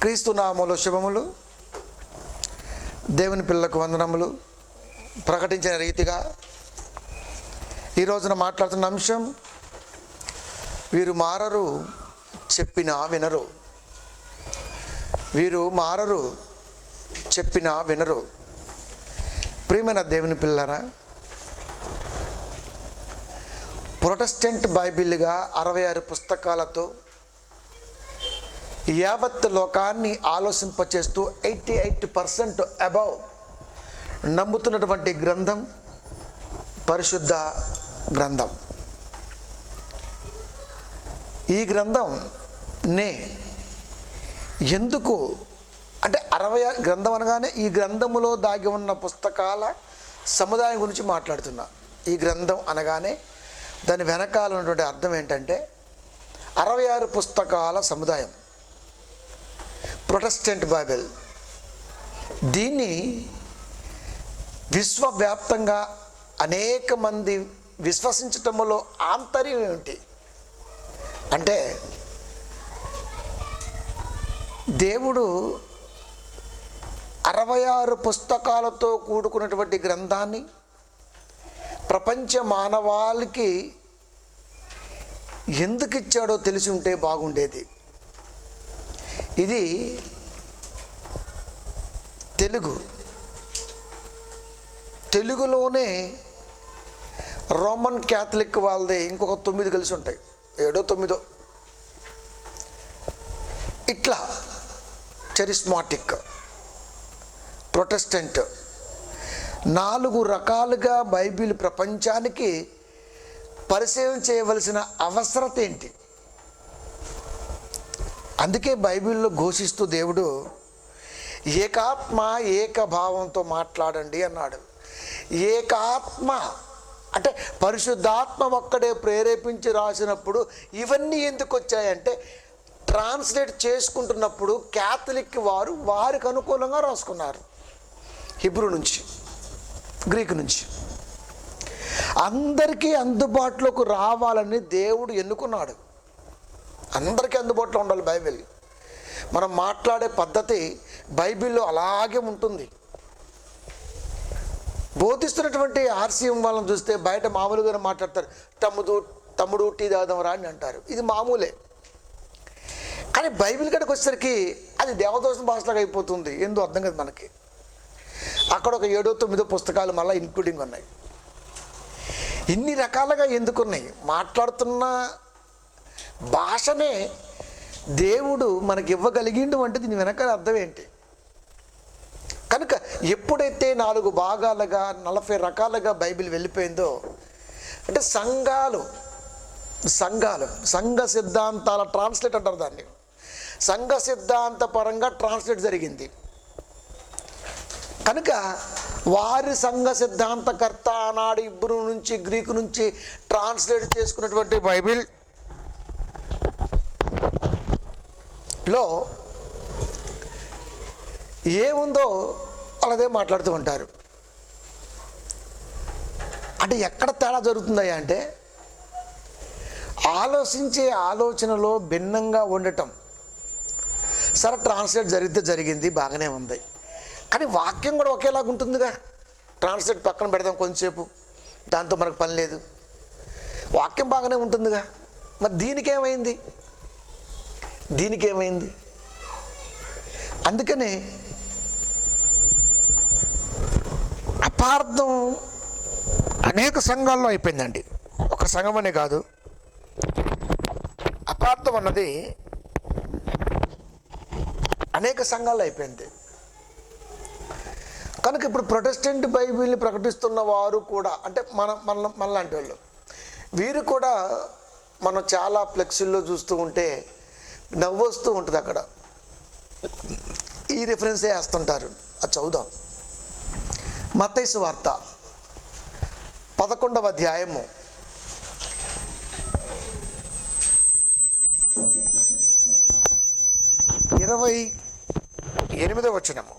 క్రీస్తు నామములో శుభములు. దేవుని పిల్లలకు వందనములు. ప్రకటించిన రీతిగా ఈ రోజున మాట్లాడుతున్న అంశం, వీరు మారరు చెప్పినా వినరు. వీరు మారరు చెప్పినా వినరు. ప్రియమైన దేవుని పిల్లరా, ప్రొటెస్టెంట్ బైబిల్గా 66 పుస్తకాలతో యావత్ లోకాన్ని ఆలోచింపచేస్తూ 88% అబౌవ్ నమ్ముతున్నటువంటి గ్రంథం పరిశుద్ధ గ్రంథం. ఈ గ్రంథం ఎందుకు అంటే 66 గ్రంథం అనగానే ఈ గ్రంథములో దాగి ఉన్న పుస్తకాల సముదాయం గురించి మాట్లాడుతున్నా. ఈ గ్రంథం అనగానే దాని వెనకాల ఉన్నటువంటి అర్థం ఏంటంటే 66 పుస్తకాల సముదాయం, ప్రొటెస్టెంట్ బైబిల్. దీన్ని విశ్వవ్యాప్తంగా అనేక మంది విశ్వసించటంలో ఆంతర్యం ఏమిటి అంటే, దేవుడు 66 పుస్తకాలతో కూడుకున్నటువంటి గ్రంథాన్ని ప్రపంచ మానవాళికి ఎందుకు ఇచ్చాడో తెలిసి ఉంటే బాగుండేది. ఇది తెలుగులోనే రోమన్ క్యాథలిక్ వాళ్ళది ఇంకొక 9 కలిసి ఉంటాయి, 7 9 ఇట్లా. చరిస్మాటిక్, ప్రొటెస్టెంట్, 4 రకాలుగా బైబిల్ ప్రపంచానికి పరిచయం చేయవలసిన అవసరత ఏంటి? అందుకే బైబిల్లో ఘోషిస్తూ దేవుడు ఏకాత్మ ఏకభావంతో మాట్లాడండి అన్నాడు. ఏకాత్మ అంటే పరిశుద్ధాత్మ ఒక్కడే ప్రేరేపించి రాసినప్పుడు ఇవన్నీ ఎందుకు వచ్చాయంటే, ట్రాన్స్లేట్ చేసుకుంటున్నప్పుడు క్యాథలిక్ వారు వారికి అనుకూలంగా రాసుకున్నారు. హిబ్రూ నుంచి, గ్రీకు నుంచి అందరికీ అందుబాటులోకి రావాలని దేవుడు ఎన్నుకున్నాడు. అందరికీ అందుబాటులో ఉండాలి బైబిల్. మనం మాట్లాడే పద్ధతి బైబిల్లో అలాగే ఉంటుంది. బోధిస్తున్నటువంటి ఆర్సీఎం వాళ్ళని చూస్తే బయట మామూలుగానే మాట్లాడతారు. తమ్ముడు టీ తాగుదాంరా అని అంటారు. ఇది మామూలే. కానీ బైబిల్ కాడికి వచ్చేసరికి అది దేవదోషణ భాషలాగా అయిపోతుంది. ఏందో అర్థం కదా మనకి. అక్కడ ఒక 7 9 పుస్తకాలు మళ్ళీ ఇంక్లూడింగ్ ఉన్నాయి. ఇన్ని రకాలుగా ఎందుకున్నాయి? మాట్లాడుతున్న భాషనే దేవుడు మనకి ఇవ్వగలిగిండు అంటే దీని వెనకాల అర్థం ఏంటి? కనుక ఎప్పుడైతే 4 భాగాలుగా 40 రకాలుగా బైబిల్ వెళ్ళిపోయిందో అంటే సంఘ సిద్ధాంతాల ట్రాన్స్లేట్ అంటారు దాన్ని. సంఘ సిద్ధాంత పరంగా ట్రాన్స్లేట్ జరిగింది కనుక వారి సంఘ సిద్ధాంతకర్త ఆనాడు హిబ్రూ నుంచి గ్రీకు నుంచి ట్రాన్స్లేట్ చేసుకున్నటువంటి బైబిల్ లో ఏముందో అలాగే మాట్లాడుతూ ఉంటారు. అంటే ఎక్కడ తేడా జరుగుతుందయ్యా అంటే, ఆలోచించే ఆలోచనలో భిన్నంగా ఉండటం. సరే, ట్రాన్స్లేట్ జరిగింది, బాగానే ఉంది. కానీ వాక్యం కూడా ఒకేలాగా ఉంటుందిగా. ట్రాన్స్లేట్ పక్కన పెడదాం కొంచెంసేపు, దాంతో మనకు పని లేదు. వాక్యం బాగానే ఉంటుందిగా. మరి దీనికేమైంది? అందుకనే అపార్థం అనేక సంఘాల్లో అయిపోయిందండి. ఒక సంఘం అనే కాదు, అపార్థం అన్నది అనేక సంఘాల్లో అయిపోయింది. కనుక ఇప్పుడు ప్రొటెస్టెంట్ బైబిల్ని ప్రకటిస్తున్న వారు కూడా అంటే మనలాంటి వాళ్ళు, వీరు కూడా మనం చాలా ఫ్లెక్సీల్లో చూస్తూ ఉంటే నవ్వు వస్తూ ఉంటుంది. అక్కడ ఈ రిఫరెన్సే వేస్తుంటారు. అది చదువుదాం. మత్తయి సువార్త 11వ అధ్యాయము 28వ వచనము.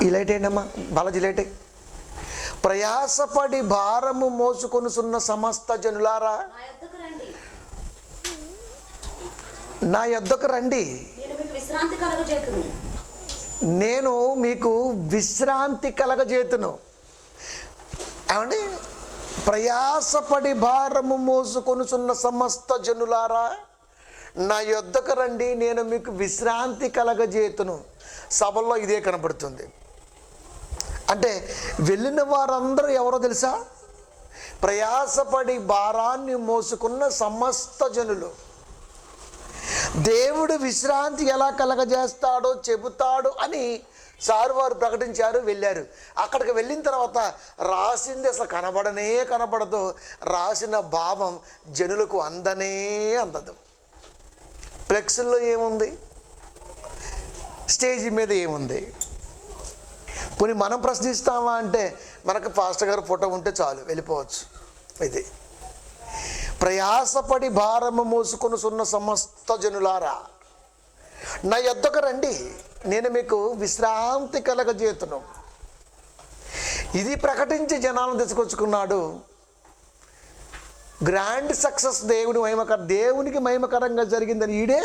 ఈ లైట్ ఏంటమ్మా బాలాజీ లైట్. ప్రయాసపడి భారము మోసుకొనుచున్న సమస్త జనులారా నా యొద్దకు రండి, నేను మీకు విశ్రాంతి కలుగజేతును. నేను మీకు విశ్రాంతి కలగజేతును. ఏమండి, ప్రయాసపడి భారము మోసుకొనుచున్న సమస్త జనులారా నా యొద్దకు రండి, నేను మీకు విశ్రాంతి కలగజేతును. సభల్లో ఇదే కనబడుతుంది. అంటే వెళ్ళిన వారందరూ ఎవరో తెలుసా? ప్రయాసపడి భారాన్ని మోసుకున్న సమస్త జనులు. దేవుడు విశ్రాంతి ఎలా కలగజేస్తాడో చెబుతాడు అని సారు వారు ప్రకటించారు, వెళ్ళారు. అక్కడికి వెళ్ళిన తర్వాత రాసింది అసలు కనబడదు. రాసిన భావం జనులకు అందదు. ఫ్లెక్స్లో ఏముంది, స్టేజ్ మీద ఏముంది? పోనీ మనం ప్రశ్నిస్తామా అంటే మనకు పాస్టర్ గారు ఫోటో ఉంటే చాలు, వెళ్ళిపోవచ్చు. ఇది ప్రయాసపడి భారము మోసుకొనుచున్న సమస్త జనులారా నా యొద్దకు రండి, నేను మీకు విశ్రాంతి కలగజేతును. ఇది ప్రకటించి జనాలను తీసుకొచ్చుకున్నాడు. గ్రాండ్ సక్సెస్, దేవునికి మహిమకరంగా జరిగిందని ఈడే.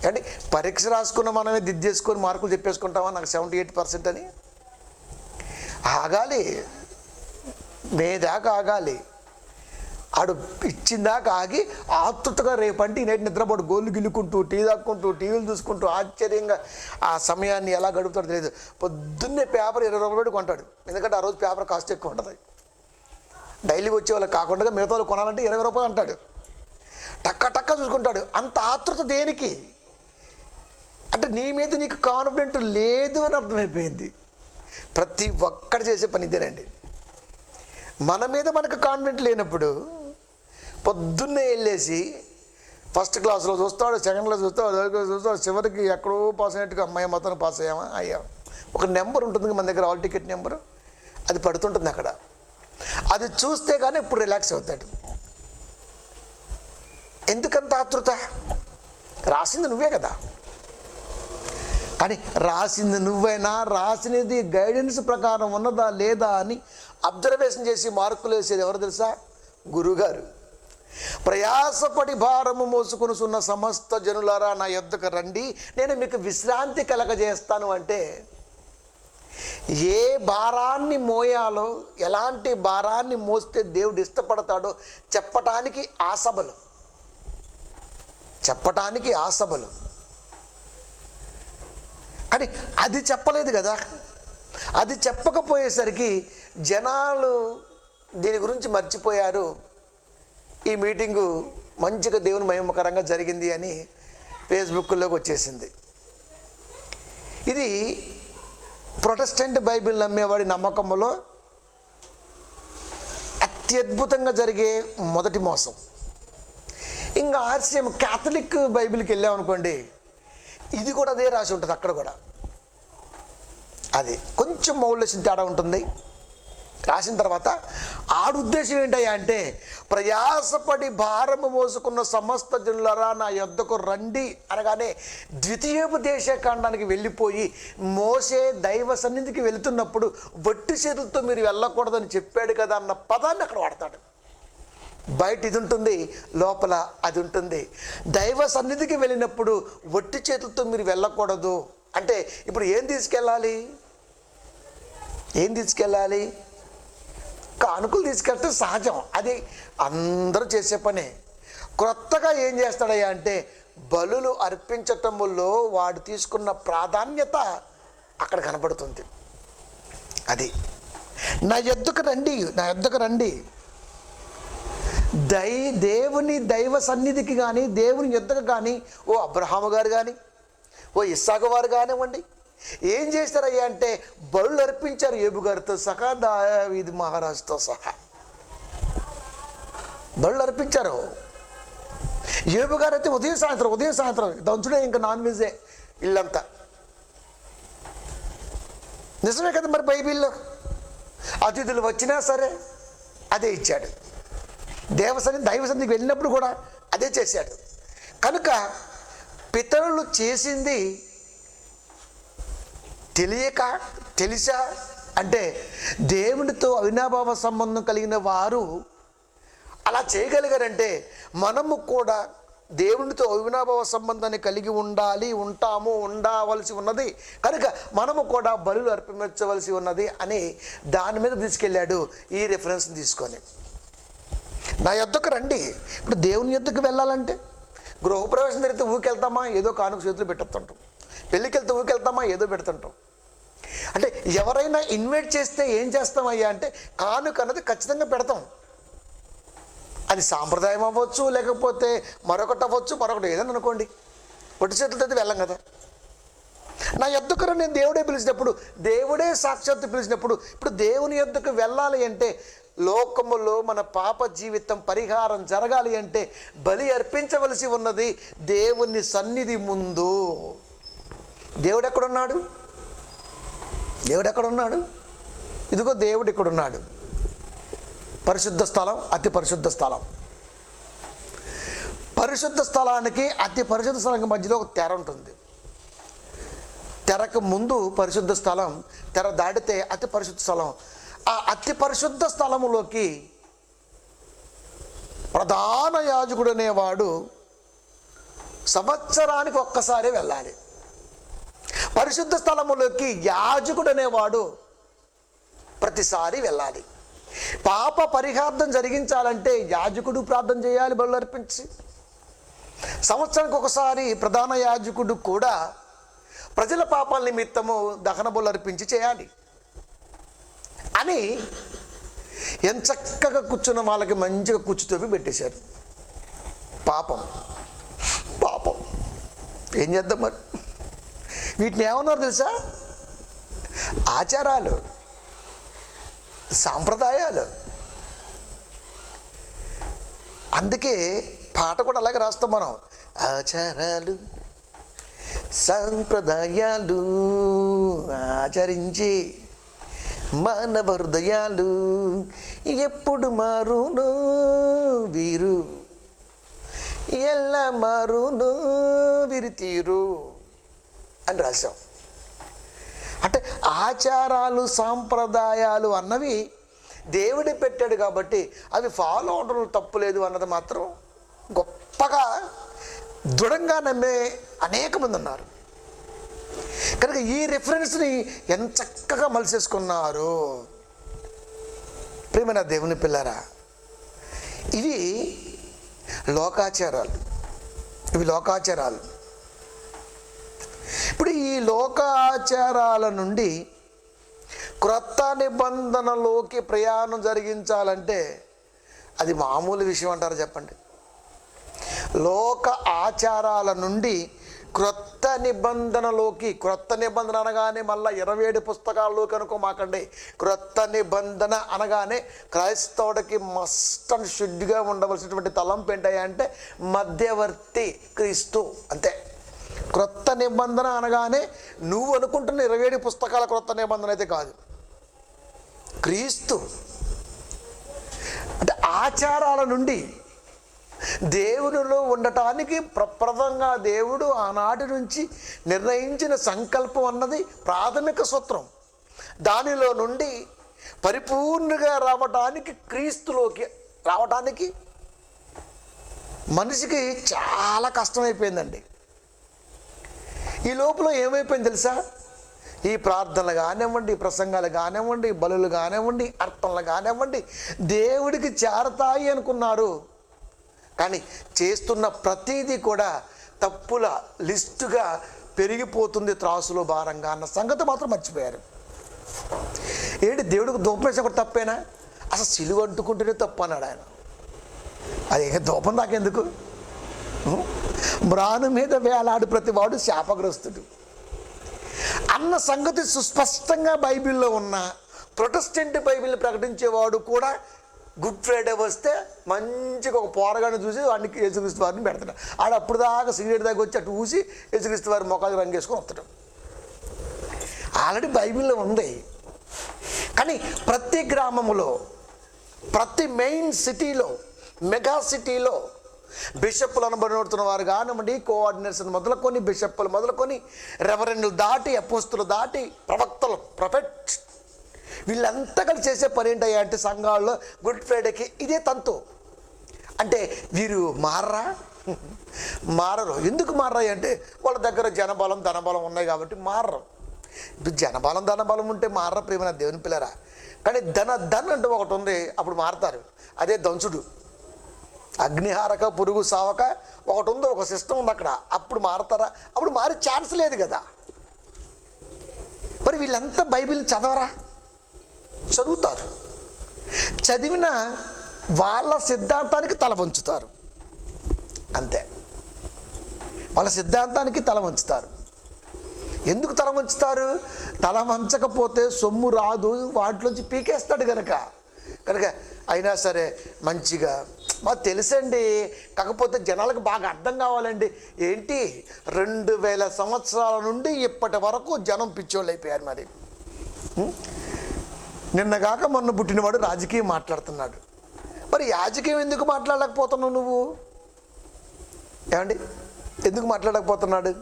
అంటే పరీక్ష రాసుకున్న మనమే దిద్దేసుకొని మార్కులు చెప్పేసుకుంటామా నాకు 78% అని? ఆగాలి, మేదాకా ఆగాలి. ఆడు ఇచ్చిందాకా ఆగి ఆతృతగా రేపంటే నేటి నిద్రపోడు గోళ్ళు గిల్లుకుంటూ టీ తాక్కుంటూ టీవీలు చూసుకుంటూ ఆశ్చర్యంగా ఆ సమయాన్ని ఎలా గడుపుతాడో తెలియదు. పొద్దున్నే పేపర్ 20 రూపాయలు కొంటాడు, ఎందుకంటే ఆ రోజు పేపర్ కాస్ట్ ఎక్కువ ఉంటుంది. డైలీ వచ్చే వాళ్ళకి కాకుండా మిగతా వాళ్ళు కొనాలంటే 20 రూపాయలు అంటాడు. టక్క చూసుకుంటాడు. అంత ఆతృత దేనికి? అంటే నీ మీద నీకు కాన్ఫిడెంట్ లేదు అని అర్థమైపోయింది. ప్రతి ఒక్కడు చేసే పని ఇదేనండి. మన మీద మనకు కాన్ఫిడెంట్ లేనప్పుడు పొద్దున్నే వెళ్ళేసి ఫస్ట్ క్లాస్లో చూస్తాడు, సెకండ్ క్లాస్ చూస్తాడు, చివరికి ఎక్కడో పాస్ అయినట్టుగా అమ్మాయి మొత్తం పాస్ అయ్యా. ఒక నెంబర్ ఉంటుంది మన దగ్గర, హాల్ టికెట్ నెంబరు, అది పడుతుంటుంది అక్కడ. అది చూస్తే కానీ ఇప్పుడు రిలాక్స్ అవుతాడు. ఎందుకంత ఆతృత? రాసింది నువ్వే కదా. కానీ రాసింది నువ్వైనా రాసినది గైడెన్స్ ప్రకారం ఉన్నదా లేదా అని అబ్జర్వేషన్ చేసి మార్కులు వేసేది ఎవరు తెలుసా? గురువుగారు. ప్రయాసపడి భారము మోసుకొనుచున్న సమస్త జనులారా నా యొద్దకు రండి, నేను మీకు విశ్రాంతి కలగజేస్తాను. అంటే ఏ భారాన్ని మోయాలో, ఎలాంటి భారాన్ని మోస్తే దేవుడు ఇష్టపడతాడో చెప్పటానికి ఆ సభలు. కానీ అది చెప్పలేదు కదా. అది చెప్పకపోయేసరికి జనాలు దీని గురించి మర్చిపోయారు. ఈ మీటింగు మంచిగా దేవుని మహిమకరంగా జరిగింది అని ఫేస్బుక్లోకి వచ్చేసింది. ఇది ప్రొటెస్టెంట్ బైబిల్ నమ్మేవాడి నమ్మకంలో అత్యద్భుతంగా జరిగే మొదటి మోసం. ఇంకా ఆర్సిఎం క్యాథలిక్ బైబిల్కి వెళ్ళామనుకోండి, ఇది కూడా అదే రాసి ఉంటుంది. అక్కడ కూడా అది కొంచెం మౌల్యం తేడా ఉంటుంది. రాసిన తర్వాత ఆడు ఉద్దేశం ఏంటయ్యా అంటే, ప్రయాసపడి భారము మోసుకున్న సమస్త జనులారా నా యొద్దకు రండి అనగానే ద్వితీయోపదేశ కాండానికి వెళ్ళిపోయి మోసే దైవ సన్నిధికి వెళుతున్నప్పుడు వట్టి చేతులతో మీరు వెళ్ళకూడదని చెప్పాడు కదా అన్న పదాన్ని అక్కడ వాడతాడు. బయట ఇది ఉంటుంది, లోపల అది ఉంటుంది. దైవ సన్నిధికి వెళ్ళినప్పుడు వట్టి చేతులతో మీరు వెళ్ళకూడదు అంటే ఇప్పుడు ఏం తీసుకెళ్ళాలి? కానుకలు తీసుకెళ్తే సహజం, అది అందరూ చేసే పనే. క్రొత్తగా ఏం చేస్తాడయ్యా అంటే, బలులు అర్పించటములో వాడు తీసుకున్న ప్రాధాన్యత అక్కడ కనబడుతుంది. అది నా యొద్దకు రండి. దేవుని దైవ సన్నిధికి కానీ దేవుని యొద్దకు కానీ ఓ అబ్రహాము గారు కానీ ఓ ఇస్సాకు వారు కానివ్వండి, ఏం చేస్తారయ్యా అంటే బలులు అర్పించారు. ఏబు గారితో సహా, దావీదు మహారాజుతో సహా బలులు అర్పించారు. ఏబు గారు అయితే ఉదయం సాయంత్రం దంచుడే, ఇంకా నాన్ వెజే ఇల్లంతా. నిజమే కదా మరి. బైబిల్లో అతిథులు వచ్చినా సరే అదే ఇచ్చాడు. దైవ సన్నిధికి వెళ్ళినప్పుడు కూడా అదే చేశాడు. కనుక పితరులు చేసింది తెలిసా అంటే దేవునితో అవినాభావ సంబంధం కలిగిన వారు అలా చేయగలిగారంటే మనము కూడా దేవునితో అవినాభావ సంబంధాన్ని కలిగి ఉండాలి, ఉండవలసి ఉన్నది కనుక మనము కూడా బలులు అర్పించవలసి ఉన్నది అని దాని మీద తీసుకెళ్ళాడు ఈ రెఫరెన్స్ని తీసుకొని. నా యొద్దకు రండి. ఇప్పుడు దేవుని యొద్దకు వెళ్ళాలంటే గృహప్రవేశం జరిగితే ఊకెళ్తామా, ఏదో కానుక చేతులు పెట్టేస్తుంటాం. పెళ్ళికి వెళ్తే ఊకెళ్తామా, ఏదో పెడుతుంటాం. అంటే ఎవరైనా ఇన్వైట్ చేస్తే ఏం చేస్తామయ్యా అంటే కానుక అన్నది ఖచ్చితంగా పెడతాం. అది సాంప్రదాయం అవ్వచ్చు, లేకపోతే మరొకటి అవ్వచ్చు, మరొకటి ఏదైనా అనుకోండి. పొట్టి చేతులతో వెళ్ళం కదా. నా యొద్దకు నేను దేవుడే పిలిచినప్పుడు, దేవుడే సాక్షాత్తు పిలిచినప్పుడు, ఇప్పుడు దేవుని యొద్దకు వెళ్ళాలి అంటే, లోకములో మన పాప జీవితం పరిహారం జరగాలి అంటే బలి అర్పించవలసి ఉన్నది దేవుని సన్నిధి ముందు. దేవుడు ఎక్కడున్నాడు? దేవుడు ఎక్కడున్నాడు? ఇదిగో దేవుడు ఇక్కడున్నాడు. పరిశుద్ధ స్థలం, అతి పరిశుద్ధ స్థలం. పరిశుద్ధ స్థలానికి అతి పరిశుద్ధ స్థలానికి మధ్యలో ఒక తెర ఉంటుంది. తెరకు ముందు పరిశుద్ధ స్థలం, తెర దాటితే అతి పరిశుద్ధ స్థలం. ఆ అతి పరిశుద్ధ స్థలములోకి ప్రధాన యాజకుడు అనేవాడు సంవత్సరానికి ఒక్కసారి వెళ్ళాలి. పరిశుద్ధ స్థలములోకి యాజకుడు అనేవాడు ప్రతిసారి వెళ్ళాలి. పాప పరిహార్థం జరిగించాలంటే యాజకుడు ప్రార్థన చేయాలి, బలులు అర్పించి. సంవత్సరానికి ఒకసారి ప్రధాన యాజకుడు కూడా ప్రజల పాపాల నిమిత్తము దహన బలులు అర్పించి చేయాలి అని ఎంచక్కగా కూర్చున్న వాళ్ళకి మంచిగా కూర్చుతోపి పెట్టేశారు. పాపం పాపం ఏం చేద్దాం మరి? వీటిని ఏమన్నారు తెలుసా? ఆచారాలు, సాంప్రదాయాలు. అందుకే పాట కూడా అలాగే రాస్తాం మనం. ఆచారాలు సాంప్రదాయాలు ఆచరించి మానవ హృదయాలు ఎప్పుడు మారును వీరు, ఎలా మారును వీరి తీరు అని రాశాం. అంటే ఆచారాలు సాంప్రదాయాలు అన్నవి దేవుడి పెట్టాడు కాబట్టి అవి ఫాలో అవడం తప్పులేదు అన్నది మాత్రం గొప్పగా దృఢంగా నమ్మే అనేక మంది ఉన్నారు. కనుక ఈ రిఫరెన్స్ని ఎంత చక్కగా మలిసేసుకున్నారు. ప్రియమైన దేవుని పిల్లరా, ఇవి లోకాచారాలు. ఇప్పుడు ఈ లోకాచారాల నుండి క్రొత్త నిబంధనలోకి ప్రయాణం జరిగించాలంటే అది మామూలు విషయం అంటారు చెప్పండి? లోక ఆచారాల నుండి క్రొత్త నిబంధనలోకి, క్రొత్త నిబంధన అనగానే మళ్ళీ 27 పుస్తకాల్లోకి అనుకోమాకండి. క్రొత్త నిబంధన అనగానే క్రైస్తవుడికి మస్ట్ అండ్ షుడ్గా ఉండవలసినటువంటి తలంపు ఏంటంటే మధ్యవర్తి క్రీస్తు, అంతే. క్రొత్త నిబంధన అనగానే నువ్వు అనుకుంటున్న 27 పుస్తకాల క్రొత్త నిబంధన అయితే కాదు, క్రీస్తు. అంటే ఆచారాల నుండి దేవునిలో ఉండటానికి ప్రప్రదంగా దేవుడు ఆనాటి నుంచి నిర్ణయించిన సంకల్పం అన్నది ప్రాథమిక సూత్రం. దానిలో నుండి పరిపూర్ణంగా రావడానికి, క్రీస్తులోకి రావడానికి మనిషికి చాలా కష్టమైపోయిందండి. ఈ లోపల ఏమైపోయింది తెలుసా? ఈ ప్రార్థనలు కానివ్వండి, ప్రసంగాలు కానివ్వండి, బలులు కానివ్వండి, అర్పణలు కానివ్వండి దేవుడికి చేరతాయి అనుకున్నారు. కానీ చేస్తున్న ప్రతిదీ కూడా తప్పుల లిస్టుగా పెరిగిపోతుంది త్రాసులో భారంగా అన్న సంగతి మాత్రం మర్చిపోయారు. ఏంటి దేవుడికి ధూపం వేసే కూడా తప్పేనా? అసలు సిలువ అంటుకుంటేనే తప్పు అన్నాడు ఆయన. అది ధూపం దాకెందుకు? మ్రాను మీద వేలాడు ప్రతివాడు శాపగ్రస్తుడు అన్న సంగతి సుస్పష్టంగా బైబిల్లో ఉన్న ప్రొటెస్టెంట్ బైబిల్ని ప్రకటించేవాడు కూడా గుడ్ ఫ్రైడే వస్తే మంచిగా ఒక పోరగాన్ని చూసి వాడికి యేసుక్రీస్తు వారిని పెడతాడు. ఆడ అప్పుడు దాకా సిగరెట్ దాకా వచ్చి అటు చూసి యేసుక్రీస్తు వారి మొక్కలు రంగేసుకొని వస్తాడు. ఆల్రెడీ బైబిల్లో ఉంది. కానీ ప్రతి గ్రామములో, ప్రతి మెయిన్ సిటీలో, మెగా సిటీలో బిషప్పులు అనబడుతున్న వారు కానివ్వండి, కోఆర్డినేటర్స్ మొదలుకొని, బిషప్పులు మొదలుకొని, రెవరెండ్లు దాటి, అపోస్తులు దాటి, ప్రవక్తలు, ప్రొఫెట్, వీళ్ళంతా కలిసి చేసే పని ఏంటయ్యా అంటే సంఘాల్లో గుడ్ ఫ్రైడేకి ఇదే తంతు. అంటే వీరు మారరా, మారరు. ఎందుకు మారరాయి అంటే వాళ్ళ దగ్గర జనబలం ధనబలం ఉన్నాయి కాబట్టి మారరు. ఇప్పుడు జనబలం ధనబలం ఉంటే మారరు ప్రియమైన దేవుని పిల్లరా. కానీ ధన్ అంటూ ఒకటి ఉంది, అప్పుడు మారతారు. అదే దంచుడు, అగ్నిహారక పురుగు సావక ఒకటి ఉంది, ఒక సిస్టమ్ ఉంది అక్కడ. అప్పుడు మారతారా? అప్పుడు మారే ఛాన్స్ లేదు కదా. మరి వీళ్ళంతా బైబిల్ చదవరా? చదువుతారు. చదివిన వాళ్ళ సిద్ధాంతానికి తల వంచుతారు, అంతే. వాళ్ళ సిద్ధాంతానికి తల వంచుతారు. ఎందుకు తల వంచుతారు? తల వంచకపోతే సొమ్ము రాదు, వాటిలోంచి పీకేస్తాడు కనుక అయినా సరే మంచిగా మాకు తెలుసండి, కాకపోతే జనాలకు బాగా అర్థం కావాలండి. ఏంటి 2000 సంవత్సరాల నుండి ఇప్పటి వరకు జనం పిచ్చోళ్ళు అయిపోయారు. మరి నిన్నగాక మొన్న పుట్టినవాడు రాజకీయం మాట్లాడుతున్నాడు. మరి రాజకీయం ఎందుకు మాట్లాడలేకపోతున్నావు నువ్వు? ఏమండి, ఎందుకు మాట్లాడకపోతున్నాడు?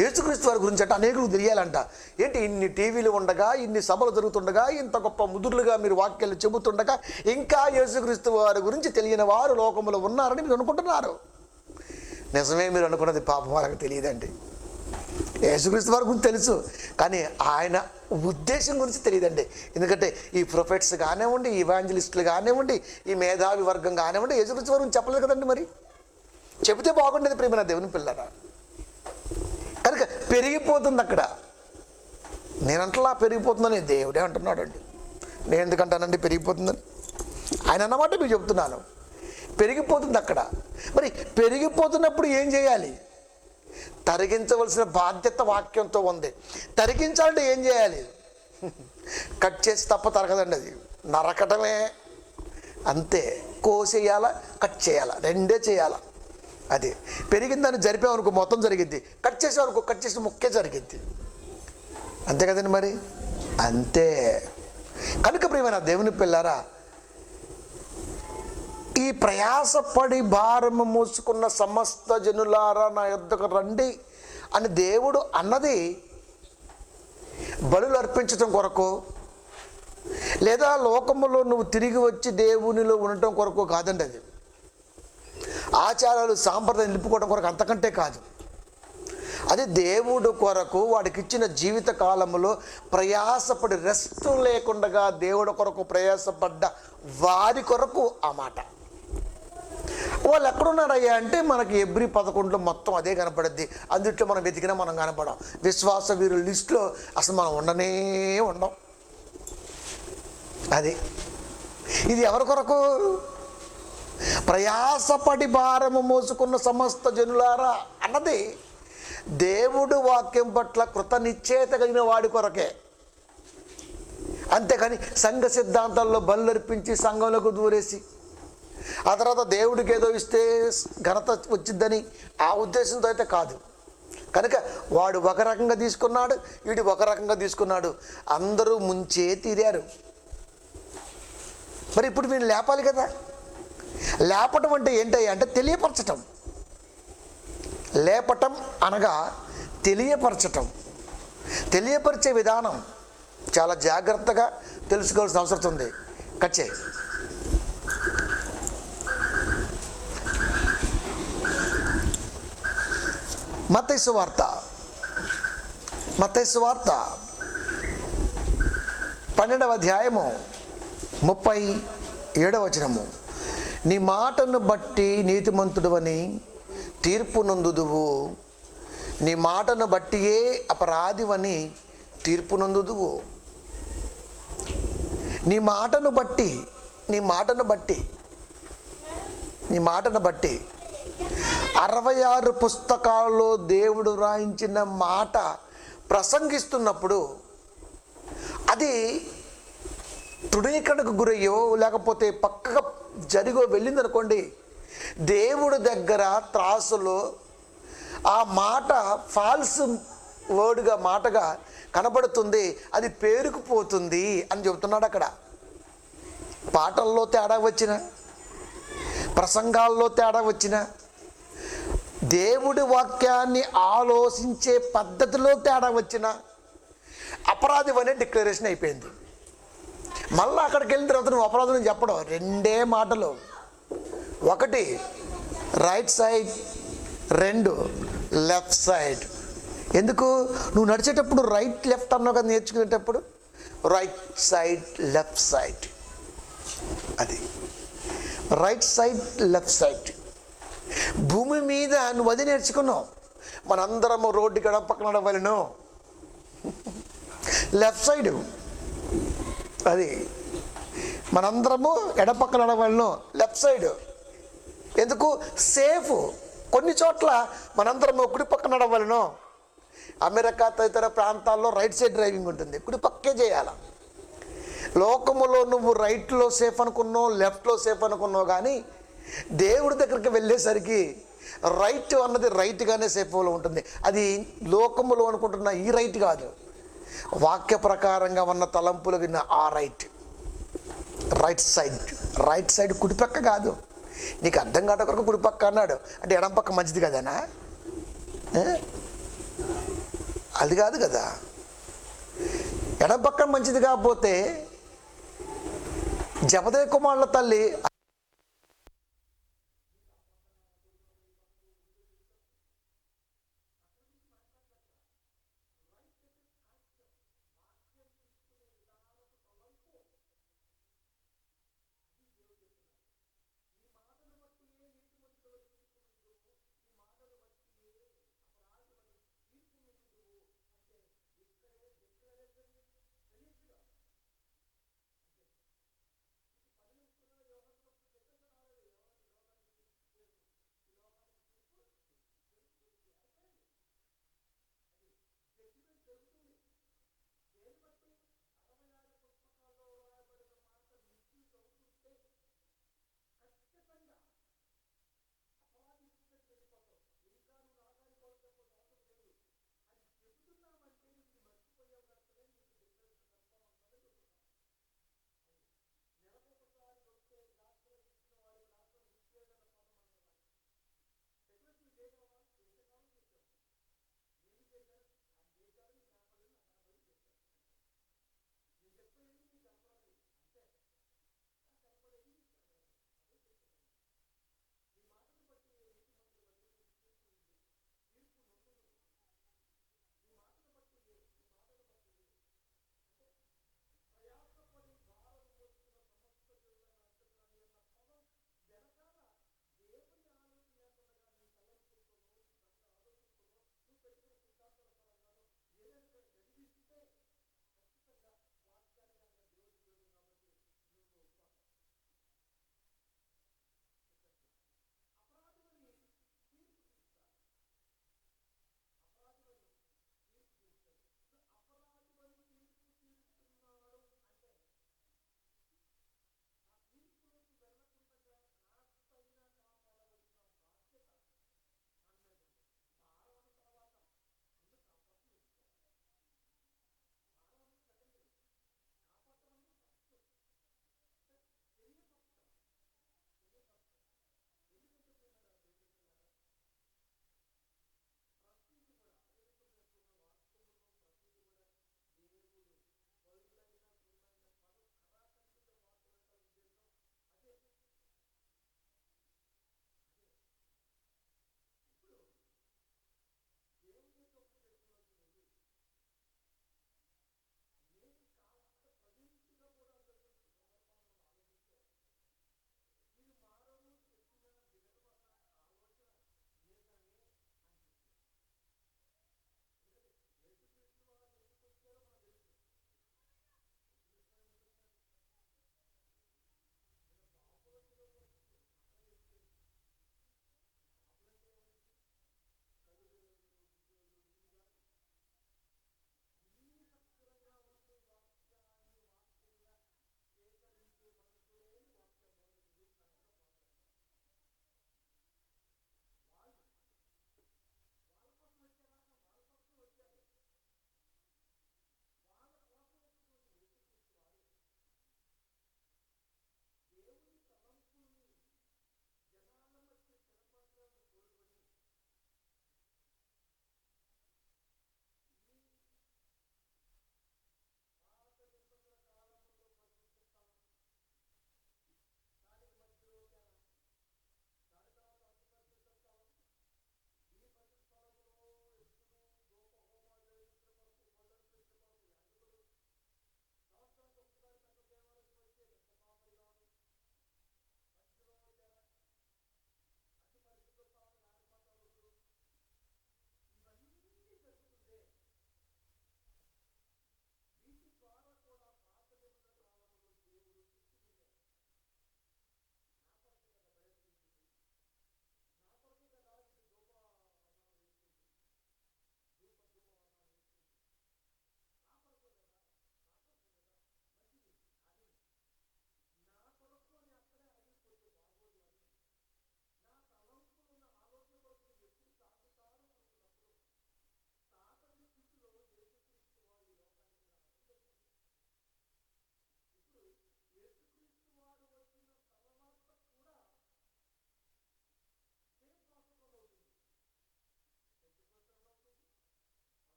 యేసుక్రీస్తు వారి గురించి అంటే అనేకులకు తెలియాలంట. ఏంటి ఇన్ని టీవీలు ఉండగా, ఇన్ని సభలు జరుగుతుండగా, ఇంత గొప్ప ముదురులుగా మీరు వాక్యాలు చెబుతుండగా ఇంకా యేసుక్రీస్తు వారి గురించి తెలియని వారు లోకంలో ఉన్నారని మీరు అనుకుంటున్నారు. నిజమే, మీరు అనుకున్నది పాపం వాళ్ళకి తెలియదండి. యేసుక్రీస్తు వారి గురించి తెలుసు, కానీ ఆయన ఉద్దేశం గురించి తెలియదండి. ఎందుకంటే ఈ ప్రొఫెట్స్ కానివ్వండి, ఇవాంజలిస్టులు కానివ్వండి, ఈ మేధావి వర్గం కానివ్వండి, యేసుక్రీస్తు వారి గురించి చెప్పలేదు కదండి. మరి చెబితే బాగుండేది ప్రియమైన దేవుని పిల్లరా. కనుక పెరిగిపోతుంది అక్కడ. నేనంటలా పెరిగిపోతుందని దేవుడే అంటున్నాడు అండి. నేను ఎందుకంటానండి పెరిగిపోతుందని? ఆయన అన్నమాట మీకు చెప్తున్నాను. పెరిగిపోతుంది అక్కడ. మరి పెరిగిపోతున్నప్పుడు ఏం చేయాలి? తరిగించవలసిన బాధ్యత వాక్యంతో ఉంది. తరిగించాలంటే ఏం చేయాలి? కట్ చేసి తప్ప తరగదండి, అది నరకటమే అంతే. కోసేయాలా, కట్ చేయాలా, రెండే చేయాలా. అది పెరిగిందని జరిపామనుకో మొత్తం జరిగిద్ది, కట్ చేసామనుకో కట్ చేసిన ముక్కే జరిగిద్ది, అంతే కదండి. మరి అంతే. కనుక ప్రియమైన దేవుని పిల్లారా, ఈ ప్రయాసపడి భారము మోసుకున్న సమస్త జనులారా నా యొద్దకు రండి అని దేవుడు అన్నది బలులు అర్పించడం కొరకు, లేదా లోకములో నువ్వు తిరిగి వచ్చి దేవునిలో ఉండటం కొరకు కాదండి. అది ఆచారాలు సాంప్రదాయం నిలుపుకోవడం కొరకు, అంతకంటే కాదు. అది దేవుడు కొరకు వాడికి ఇచ్చిన జీవిత కాలంలో ప్రయాసపడి రెస్ట్ లేకుండా దేవుడు కొరకు ప్రయాసపడ్డ వారి కొరకు ఆ మాట. వాళ్ళు ఎక్కడున్నారయ్యా అంటే మనకి ఎబ్రి 11 మొత్తం అదే కనపడుద్ది. అందుట్లో మనం వెతికినా మనం కనపడం. విశ్వాస వీరుల లిస్టులో అసలు మనం ఉండనే ఉండం. అది ఇది ఎవరి కొరకు? ప్రయాసపడి భారము మోసుకున్న సమస్త జనులారా అన్నది దేవుడు వాక్యం పట్ల కృత నిశ్చయిత కలిగిన వాడి కొరకే. అంతేకాని సంఘ సిద్ధాంతాల్లో బలులర్పించి సంఘంలోకి దూరేసి ఆ తర్వాత దేవుడికి ఏదో ఇస్తే ఘనత వచ్చిద్దని ఆ ఉద్దేశంతో అయితే కాదు. కనుక వాడు ఒక రకంగా తీసుకున్నాడు, వీడు ఒక రకంగా తీసుకున్నాడు, అందరూ ముంచే తీరారు. మరి ఇప్పుడు వీళ్ళు లేపాలి కదా. లేపటం అంటే ఏంటయ్యా అంటే తెలియపరచటం. లేపటం అనగా తెలియపరచటం. తెలియపరిచే విధానం చాలా జాగ్రత్తగా తెలుసుకోవాల్సిన అవసరం ఉంది. కట్ చేయి. మత్తయి సువార్త 12వ అధ్యాయము 37వ వచనము. నీ మాటను బట్టి నీతిమంతుడవని తీర్పు నొందుదువు, నీ మాటను బట్టియే అపరాధివని తీర్పు నొందుదువు. నీ మాటను బట్టి 66 పుస్తకాల్లో దేవుడు రాయించిన మాట ప్రసంగిస్తున్నప్పుడు అది తృణీకరణకు గురయ్యో లేకపోతే పక్కగా జరిగో వెళ్ళిందనుకోండి, దేవుడి దగ్గర త్రాసులో ఆ మాట ఫాల్స్ వర్డ్గా మాటగా కనబడుతుంది, అది పేరుకుపోతుంది అని చెబుతున్నాడు. అక్కడ పాటల్లో తేడా వచ్చిన, ప్రసంగాల్లో తేడా వచ్చిన, దేవుడి వాక్యాన్ని ఆలోచించే పద్ధతిలో తేడా వచ్చిన అపరాధం అనే డిక్లరేషన్ అయిపోయింది. మళ్ళీ అక్కడికి వెళ్ళిన తర్వాత నువ్వు అపరాధం చెప్పడం రెండే మాటలు. ఒకటి రైట్ సైడ్ 2, లెఫ్ట్ సైడ్. ఎందుకు? నువ్వు నడిచేటప్పుడు రైట్ లెఫ్ట్ అన్నావు కదా, నేర్చుకునేటప్పుడు రైట్ సైడ్ లెఫ్ట్ సైడ్. అది రైట్ సైడ్ లెఫ్ట్ సైడ్. భూమి మీద నువ్వు అది నేర్చుకున్నావు. మనందరము రోడ్డు గడ పక్కన నడవలను, లెఫ్ట్ సైడ్. అది మనందరము ఎడపక్క నడవలను, లెఫ్ట్ సైడ్. ఎందుకు? సేఫ్. కొన్ని చోట్ల మనందరము కుడి పక్క నడవలను. అమెరికా తదితర ప్రాంతాల్లో రైట్ సైడ్ డ్రైవింగ్ ఉంటుంది, కుడి పక్కే చేయాల. లోకములో నువ్వు రైట్లో సేఫ్ అనుకున్నావు, లెఫ్ట్లో సేఫ్ అనుకున్నావు, కానీ దేవుడి దగ్గరికి వెళ్ళేసరికి రైట్ అన్నది రైట్గానే సేఫ్లో ఉంటుంది. అది లోకములో అనుకుంటున్న ఈ రైట్ కాదు, వాక్య ప్రకారంగా ఉన్న తలంపులు విన్న ఆ right. Right side. Right side కుడిపక్క కాదు. నీకు అర్థం కాట కొరకు కుడిపక్క అన్నాడు అంటే ఎడం పక్క మంచిది కదనా? అది కాదు కదా. ఎడం పక్క మంచిది కాకపోతే జబదయ్య కుమారుల తల్లి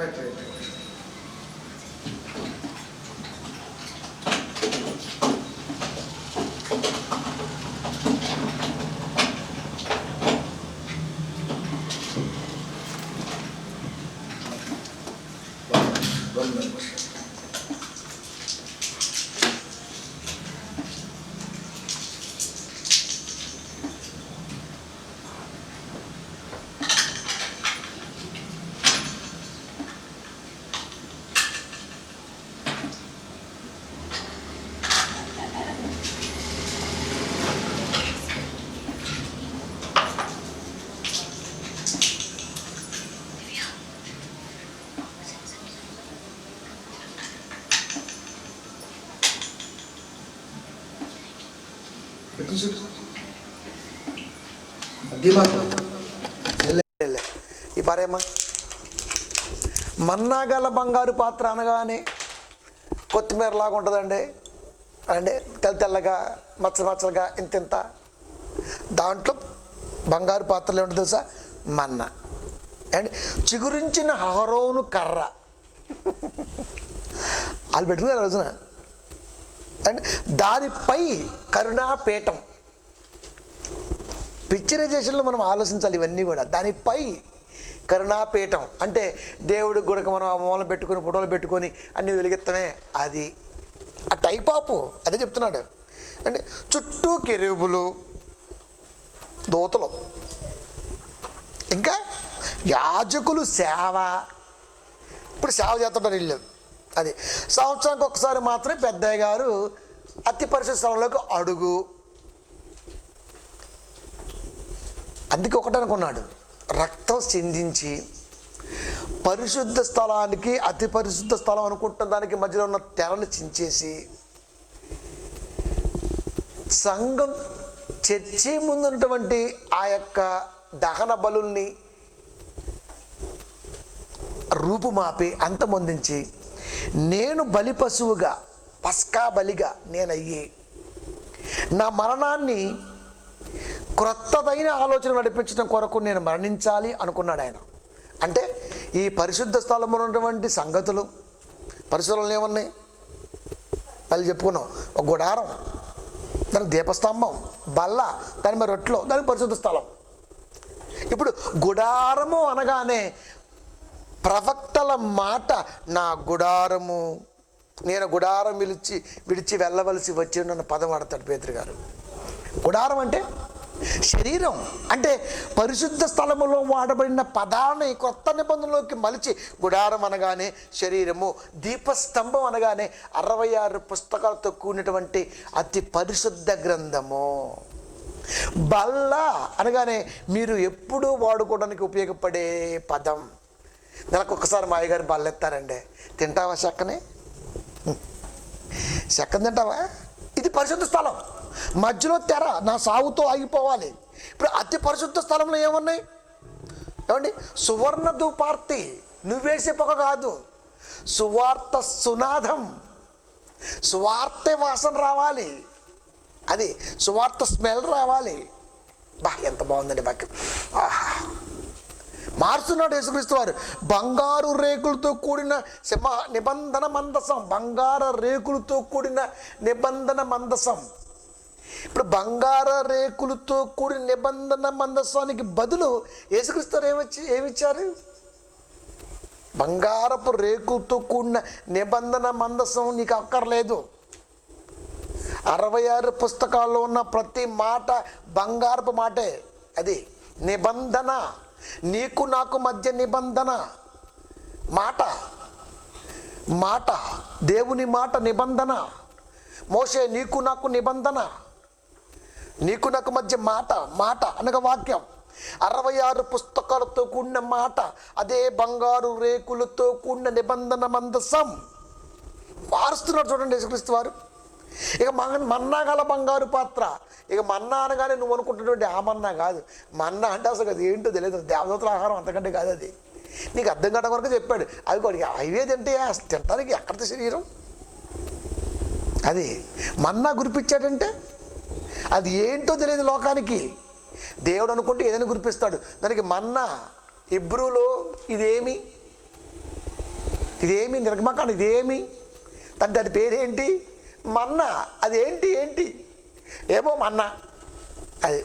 రైట్ రైట్. ఈ పారేమ్మా. మన్నా గల బంగారు పాత్ర అనగానే కొత్తిమీర లాగా ఉంటుందండి, అంటే తెల్లగా మచ్చలుగా ఇంత. దాంట్లో బంగారు పాత్రలు ఏమిటో తెలుసా? మన్నా. అండ్ చిగురించిన అహరోను కర్ర వాళ్ళు పెట్టుకున్నారు రోజున. అండ్ దానిపై కరుణాపీఠం. పిక్చరైజేషన్లో మనం ఆలోచించాలి ఇవన్నీ కూడా. దానిపై కరుణాపీఠం అంటే దేవుడి గుడక మనం మూలం పెట్టుకొని ఫోటోలు పెట్టుకొని అన్ని వెలిగిస్తామే, అది ఆ టైప్ ఆపు. అదే చెప్తున్నాడు. అంటే చుట్టూ కెరూబులు, దూతలు, ఇంకా యాజకులు సేవ. ఇప్పుడు సేవ చేస్తుంటారు ఇల్లు. అది సంవత్సరానికి ఒకసారి మాత్రమే పెద్దయ్య గారు అతి పరిశుద్ధ స్థలంలోకి అడుగు. అందుకే ఒకటి అనుకున్నాడు, రక్తం చిందించి పరిశుద్ధ స్థలానికి అతి పరిశుద్ధ స్థలం అనుకుంటున్న దానికి మధ్యలో ఉన్న తెరలు చించేసి సంఘం చర్చి ముందున్నటువంటి ఆ యొక్క దహన బలుల్ని రూపుమాపి అంతమొందించి నేను బలి పశువుగా పస్కా బలిగా నేనయ్యి నా మరణాన్ని క్రొత్తదైన ఆలోచన నడిపించడం కొరకు నేను మరణించాలి అనుకున్నాడు ఆయన. అంటే ఈ పరిశుద్ధ స్థలంలో ఉన్నటువంటి సంగతులు, పరిశుద్ధులు ఏమన్నాయి మళ్ళీ చెప్పుకున్నాం. ఒక గుడారం, దానికి దీపస్తంభం, బల్ల, దాని మీద రొట్టెలో, దానికి పరిశుద్ధ స్థలం. ఇప్పుడు గుడారము అనగానే ప్రవక్తల మాట, నా గుడారము, నేను గుడారం విడిచి వెళ్ళవలసి వచ్చి నన్ను పదం వాడతాడు పేతురు గారు. గుడారం అంటే శరీరం. అంటే పరిశుద్ధ స్థలములో వాడబడిన పదాన్ని కొత్త నిబంధనలోకి మలిచి గుడారం అనగానే శరీరము, దీపస్తంభం అనగానే 66 పుస్తకాలతో కూడినటువంటి అతి పరిశుద్ధ గ్రంథము, బల్ల అనగానే మీరు ఎప్పుడూ వాడుకోవడానికి ఉపయోగపడే పదం. నెలకు ఒక్కసారి మా అయ్యగారు బల్ల ఎత్తారండి. తింటావా చెక్కని? చెక్కని తింటావా? ఇది పరిశుద్ధ స్థలం. మధ్యలో తెర నా సాగుతో ఆగిపోవాలి. ఇప్పుడు అతి పరిశుద్ధ స్థలంలో ఏమున్నాయి ఏమండి? సువర్ణ ధూపార్తి, నువ్వేసే పొగ కాదు, సువార్త సునాదం, సువార్త వాసన రావాలి, అది సువార్త స్మెల్ రావాలి. బా ఎంత బాగుందండి వాక్యం. మారుస్తున్నాడు యేసుక్రీస్తు వారు. బంగారు రేకులతో కూడిన నిబంధన మందసం, బంగారు రేకులతో కూడిన నిబంధన మందసం. ఇప్పుడు బంగార రేకులతో కూడిన నిబంధన మందసానికి బదులు యేసుక్రీస్తు ఏమిచ్చారు? బంగారపు రేకులతో కూడిన నిబంధన మందసం నీకు అక్కర్లేదు. 66 పుస్తకాల్లో ఉన్న ప్రతి మాట బంగారపు మాటే. అది నిబంధన, నీకు నాకు మధ్య నిబంధన మాట, మాట దేవుని మాట నిబంధన. మోషే నీకు నాకు నిబంధన, నీకు నాకు మధ్య మాట, మాట అనగా వాక్యం. 66 పుస్తకాలతో కూడిన మాట, అదే బంగారు రేకులతో కూడిన నిబంధన మందసం. మారుస్తున్నాడు చూడండి యేసుక్రీస్తు వారు. ఇక మన్నా గల బంగారు పాత్ర. ఇక మన్నా అనగానే నువ్వు అనుకుంటున్నటువంటి ఆ మన్నా కాదు. మన్నా అంటే అసలు అది ఏంటో తెలియదు, దేవదూతల ఆహారం, అంతకంటే కాదు అది. నీకు అర్థం కావడం వరకు చెప్పాడు. అవి కూడా అవే తింటే అసలు తినడానికి ఎక్కడిది శరీరం? అది మన్నా గురిపించాడంటే అది ఏంటో తెలియదు లోకానికి. దేవుడు అనుకుంటే ఏదైనా గురిపిస్తాడు. దానికి మన్నా, ఇబ్రూలో ఇదేమి ఇదేమి నిర్గమకాండం, ఇదేమి దాని పేరేంటి? మన్నా. అదేంటి ఏంటి? ఏమో మన్నా. అది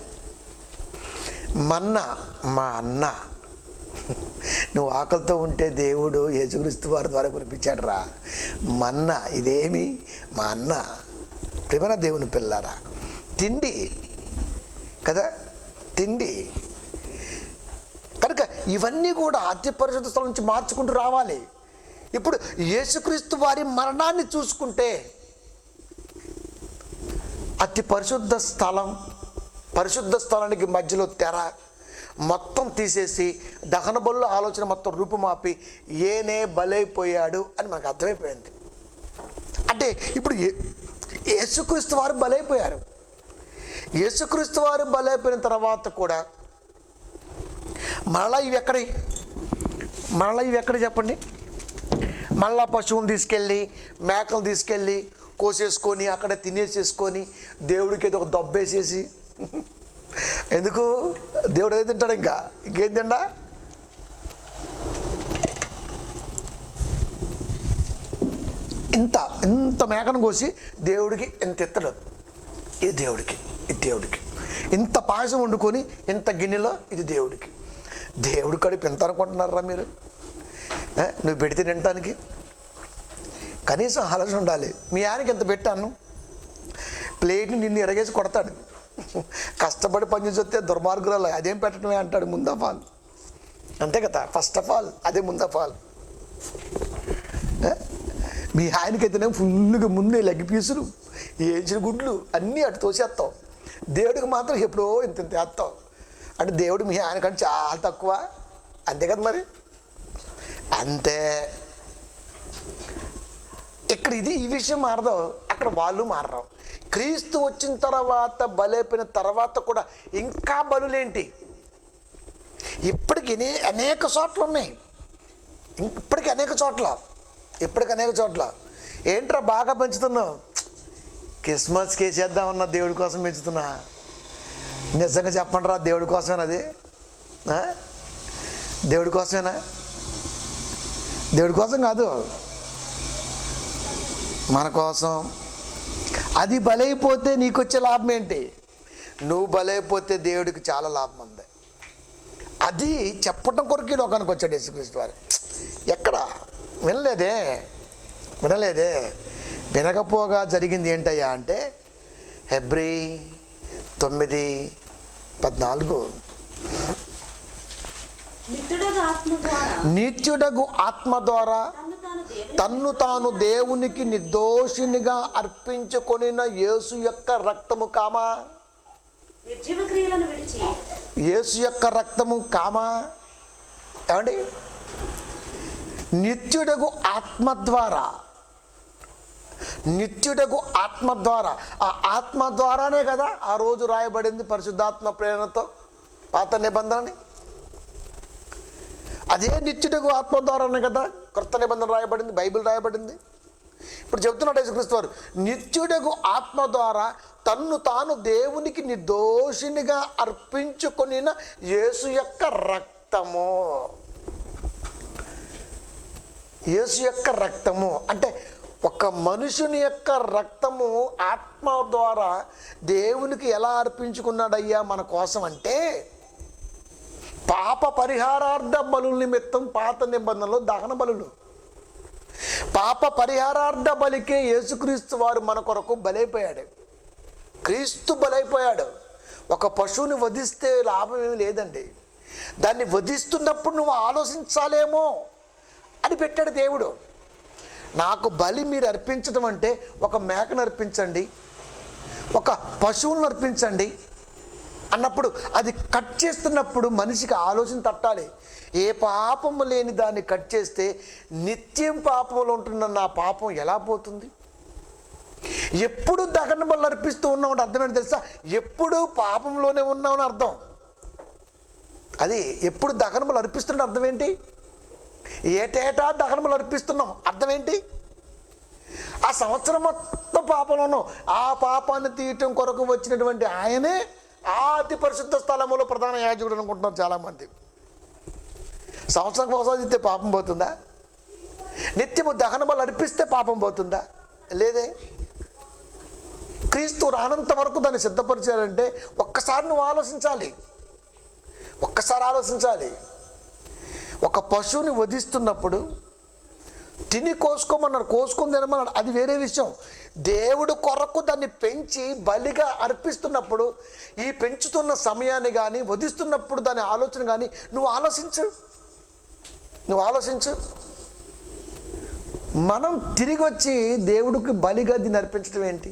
మన్నా మా అన్న. నువ్వు ఆకలితో ఉంటే దేవుడు యేసుక్రీస్తు వారి ద్వారా కురిపించాడు రా మన్నా. ఇదేమి? మా అన్న. ప్రేమన దేవుని పిల్లారా, తిండి కదా, తిండి. కనుక ఇవన్నీ కూడా అతి పరిశుద్ధ స్థలం నుంచి మార్చుకుంటూ రావాలి. ఇప్పుడు యేసుక్రీస్తు వారి మరణాన్ని చూసుకుంటే అతి పరిశుద్ధ స్థలం, పరిశుద్ధ స్థలానికి మధ్యలో తెర మొత్తం తీసేసి దహన బలుల ఆలోచన మొత్తం రూపుమాపి ఏనే బలైపోయాడు అని మనకు అర్థమైపోయింది. అంటే ఇప్పుడు యేసుక్రీస్తు వారు బలైపోయారు. యేసుక్రీస్తు వారు బలైపోయిన తర్వాత కూడా మరలా ఇవి ఎక్కడి చెప్పండి? మళ్ళా పశువుని తీసుకెళ్ళి, మేకలు తీసుకెళ్ళి కోసేసుకొని అక్కడ తినేసేసుకొని దేవుడికి ఏదో ఒక దబ్బేసేసి, ఎందుకు? దేవుడు ఏది తింటాడు? ఇంకేం తిండా? ఇంత మేకను కోసి దేవుడికి ఎంత ఎత్తడు? ఇది దేవుడికి ఇంత పాయసం వండుకొని ఇంత గిన్నెలో ఇది దేవుడికి. దేవుడి కడుపు ఎంత అనుకుంటున్నారా మీరు? నువ్వు పెడితే తినటానికి కనీసం ఆలోచన ఉండాలి. మీ ఆయనకి ఎంత పెట్టాను? ప్లేట్ని నిన్ను ఎరగేసి కొడతాడు. కష్టపడి పని చేస్తే దుర్మార్గురాలు అదేం పెట్టడమే అంటాడు. ముందు ఆఫ్ ఆల్ అంతే కదా, ఫస్ట్ ఆఫ్ ఆల్ అదే ముందు ఆఫ్ ఆల్. మీ ఆయనకైతేనే ఫుల్గా ముందే లెగ్ పీసులు, ఏచిన గుడ్లు అన్నీ అటు తోసేస్తావు. దేవుడికి మాత్రం ఎప్పుడో ఇంత వేస్తావు. అంటే దేవుడు మీ ఆయనకంటే చాలా తక్కువ, అంతే కదా మరి. అంతే. ఇక్కడ ఈ విషయం మారదు, అక్కడ వాళ్ళు మారరు. క్రీస్తు వచ్చిన తర్వాత, బలైపోయిన తర్వాత కూడా ఇంకా బలులేంటి? ఇప్పటికి అనేక చోట్ల ఉన్నాయి. ఇప్పటికి అనేక చోట్ల ఏంట్రా బాగా పెంచుతున్నావు? క్రిస్మస్కి చేద్దామన్నా దేవుడి కోసం పెంచుతున్నా. నిజంగా చెప్పండి రా, దేవుడి కోసమేనా అది? దేవుడి కోసమేనా? దేవుడి కోసం కాదు, మన కోసం. అది బలైపోతే నీకు వచ్చే లాభం ఏంటి? నువ్వు బలైపోతే దేవుడికి చాలా లాభం ఉంది. అది చెప్పటం కొరకు లోకానికి వచ్చాడు యేసుక్రీస్తు వారు. ఎక్కడ వినలేదే. వినకపోగా జరిగింది ఏంటయ్యా అంటే హెబ్రీ 9:14 నిత్యుడగు ఆత్మ ద్వారా తన్ను తాను దేవునికి నిర్దోషినిగా అర్పించుకొనిన యేసు యొక్క రక్తము కామా. యేసు యొక్క రక్తము కామా. ఏమండి? నిత్యుడగు ఆత్మ ద్వారా ఆ ఆత్మ ద్వారానే కదా ఆ రోజు రాయబడింది పరిశుద్ధాత్మ ప్రేరణతో పాత నిబంధనని. అదే నిత్యుడగు ఆత్మ ద్వారానే కదా కొత్త నిబంధన రాయబడింది, బైబిల్ రాయబడింది. ఇప్పుడు చెప్తున్నాడు యేసుక్రీస్తు వారు, నిత్యుడగు ఆత్మ ద్వారా తన్ను తాను దేవునికి నిర్దోషినిగా అర్పించుకొనిన యేసు యొక్క రక్తము. యేసు యొక్క రక్తము అంటే ఒక మనుషుని యొక్క రక్తము ఆత్మ ద్వారా దేవునికి ఎలా అర్పించుకున్నాడయ్యా మన కోసం అంటే, పాప పరిహారార్థ బలుల నిమిత్తం పాత నిబంధనలో దహన బలులు. పాప పరిహారార్థ బలికే యేసుక్రీస్తు వారు మన కొరకు బలైపోయాడు. క్రీస్తు బలైపోయాడు. ఒక పశువుని వధిస్తే లాభం ఏమి లేదండి. దాన్ని వధిస్తున్నప్పుడు నువ్వు ఆలోచించాలేమో అని పెట్టాడు దేవుడు. నాకు బలి మీరు అర్పించడం అంటే ఒక మేకను అర్పించండి, ఒక పశువులను అర్పించండి అన్నప్పుడు అది కట్ చేస్తున్నప్పుడు మనిషికి ఆలోచన తట్టాలి. ఏ పాపము లేని దాన్ని కట్ చేస్తే నిత్యం పాపంలో ఉంటున్న నా పాపం ఎలా పోతుంది? ఎప్పుడు దహన బలులు అర్పిస్తూ ఉన్నామని అర్థం ఏంటి తెలుసా? ఎప్పుడు పాపంలోనే ఉన్నామని అర్థం. అది ఎప్పుడు దహన బలులు అర్పిస్తున్న అర్థం ఏంటి? ఏటేటా దహన బలులు అర్పిస్తున్నాం అర్థం ఏంటి? ఆ సంవత్సరం మొత్తం పాపంలో ఉన్నాం. ఆ పాపాన్ని తీయటం కొరకు వచ్చినటువంటి ఆయనే ఆ అతి పరిశుద్ధ స్థలములో ప్రధాన యాజకుడు అనుకుంటున్నారు చాలామంది. సంవత్సరం ఒకసారి తీస్తే పాపం పోతుందా? నిత్యము దహన బలు అర్పిస్తే పాపం పోతుందా? లేదే. క్రీస్తు రానంత వరకు దాన్ని సిద్ధపరిచారంటే ఒక్కసారి నువ్వు ఆలోచించాలి. ఒక్కసారి ఆలోచించాలి. ఒక పశువుని వధిస్తున్నప్పుడు తిని కోసుకోమన్నాడు, కోసుకొని తినమన్నాడు, అది వేరే విషయం. దేవుడు కొరకు దాన్ని పెంచి బలిగా అర్పిస్తున్నప్పుడు ఈ పెంచుతున్న సమయాన్ని కానీ వధిస్తున్నప్పుడు దాని ఆలోచన కానీ నువ్వు ఆలోచించు. మనం తిరిగి వచ్చి దేవుడికి బలిగా దీన్ని అర్పించడం ఏంటి?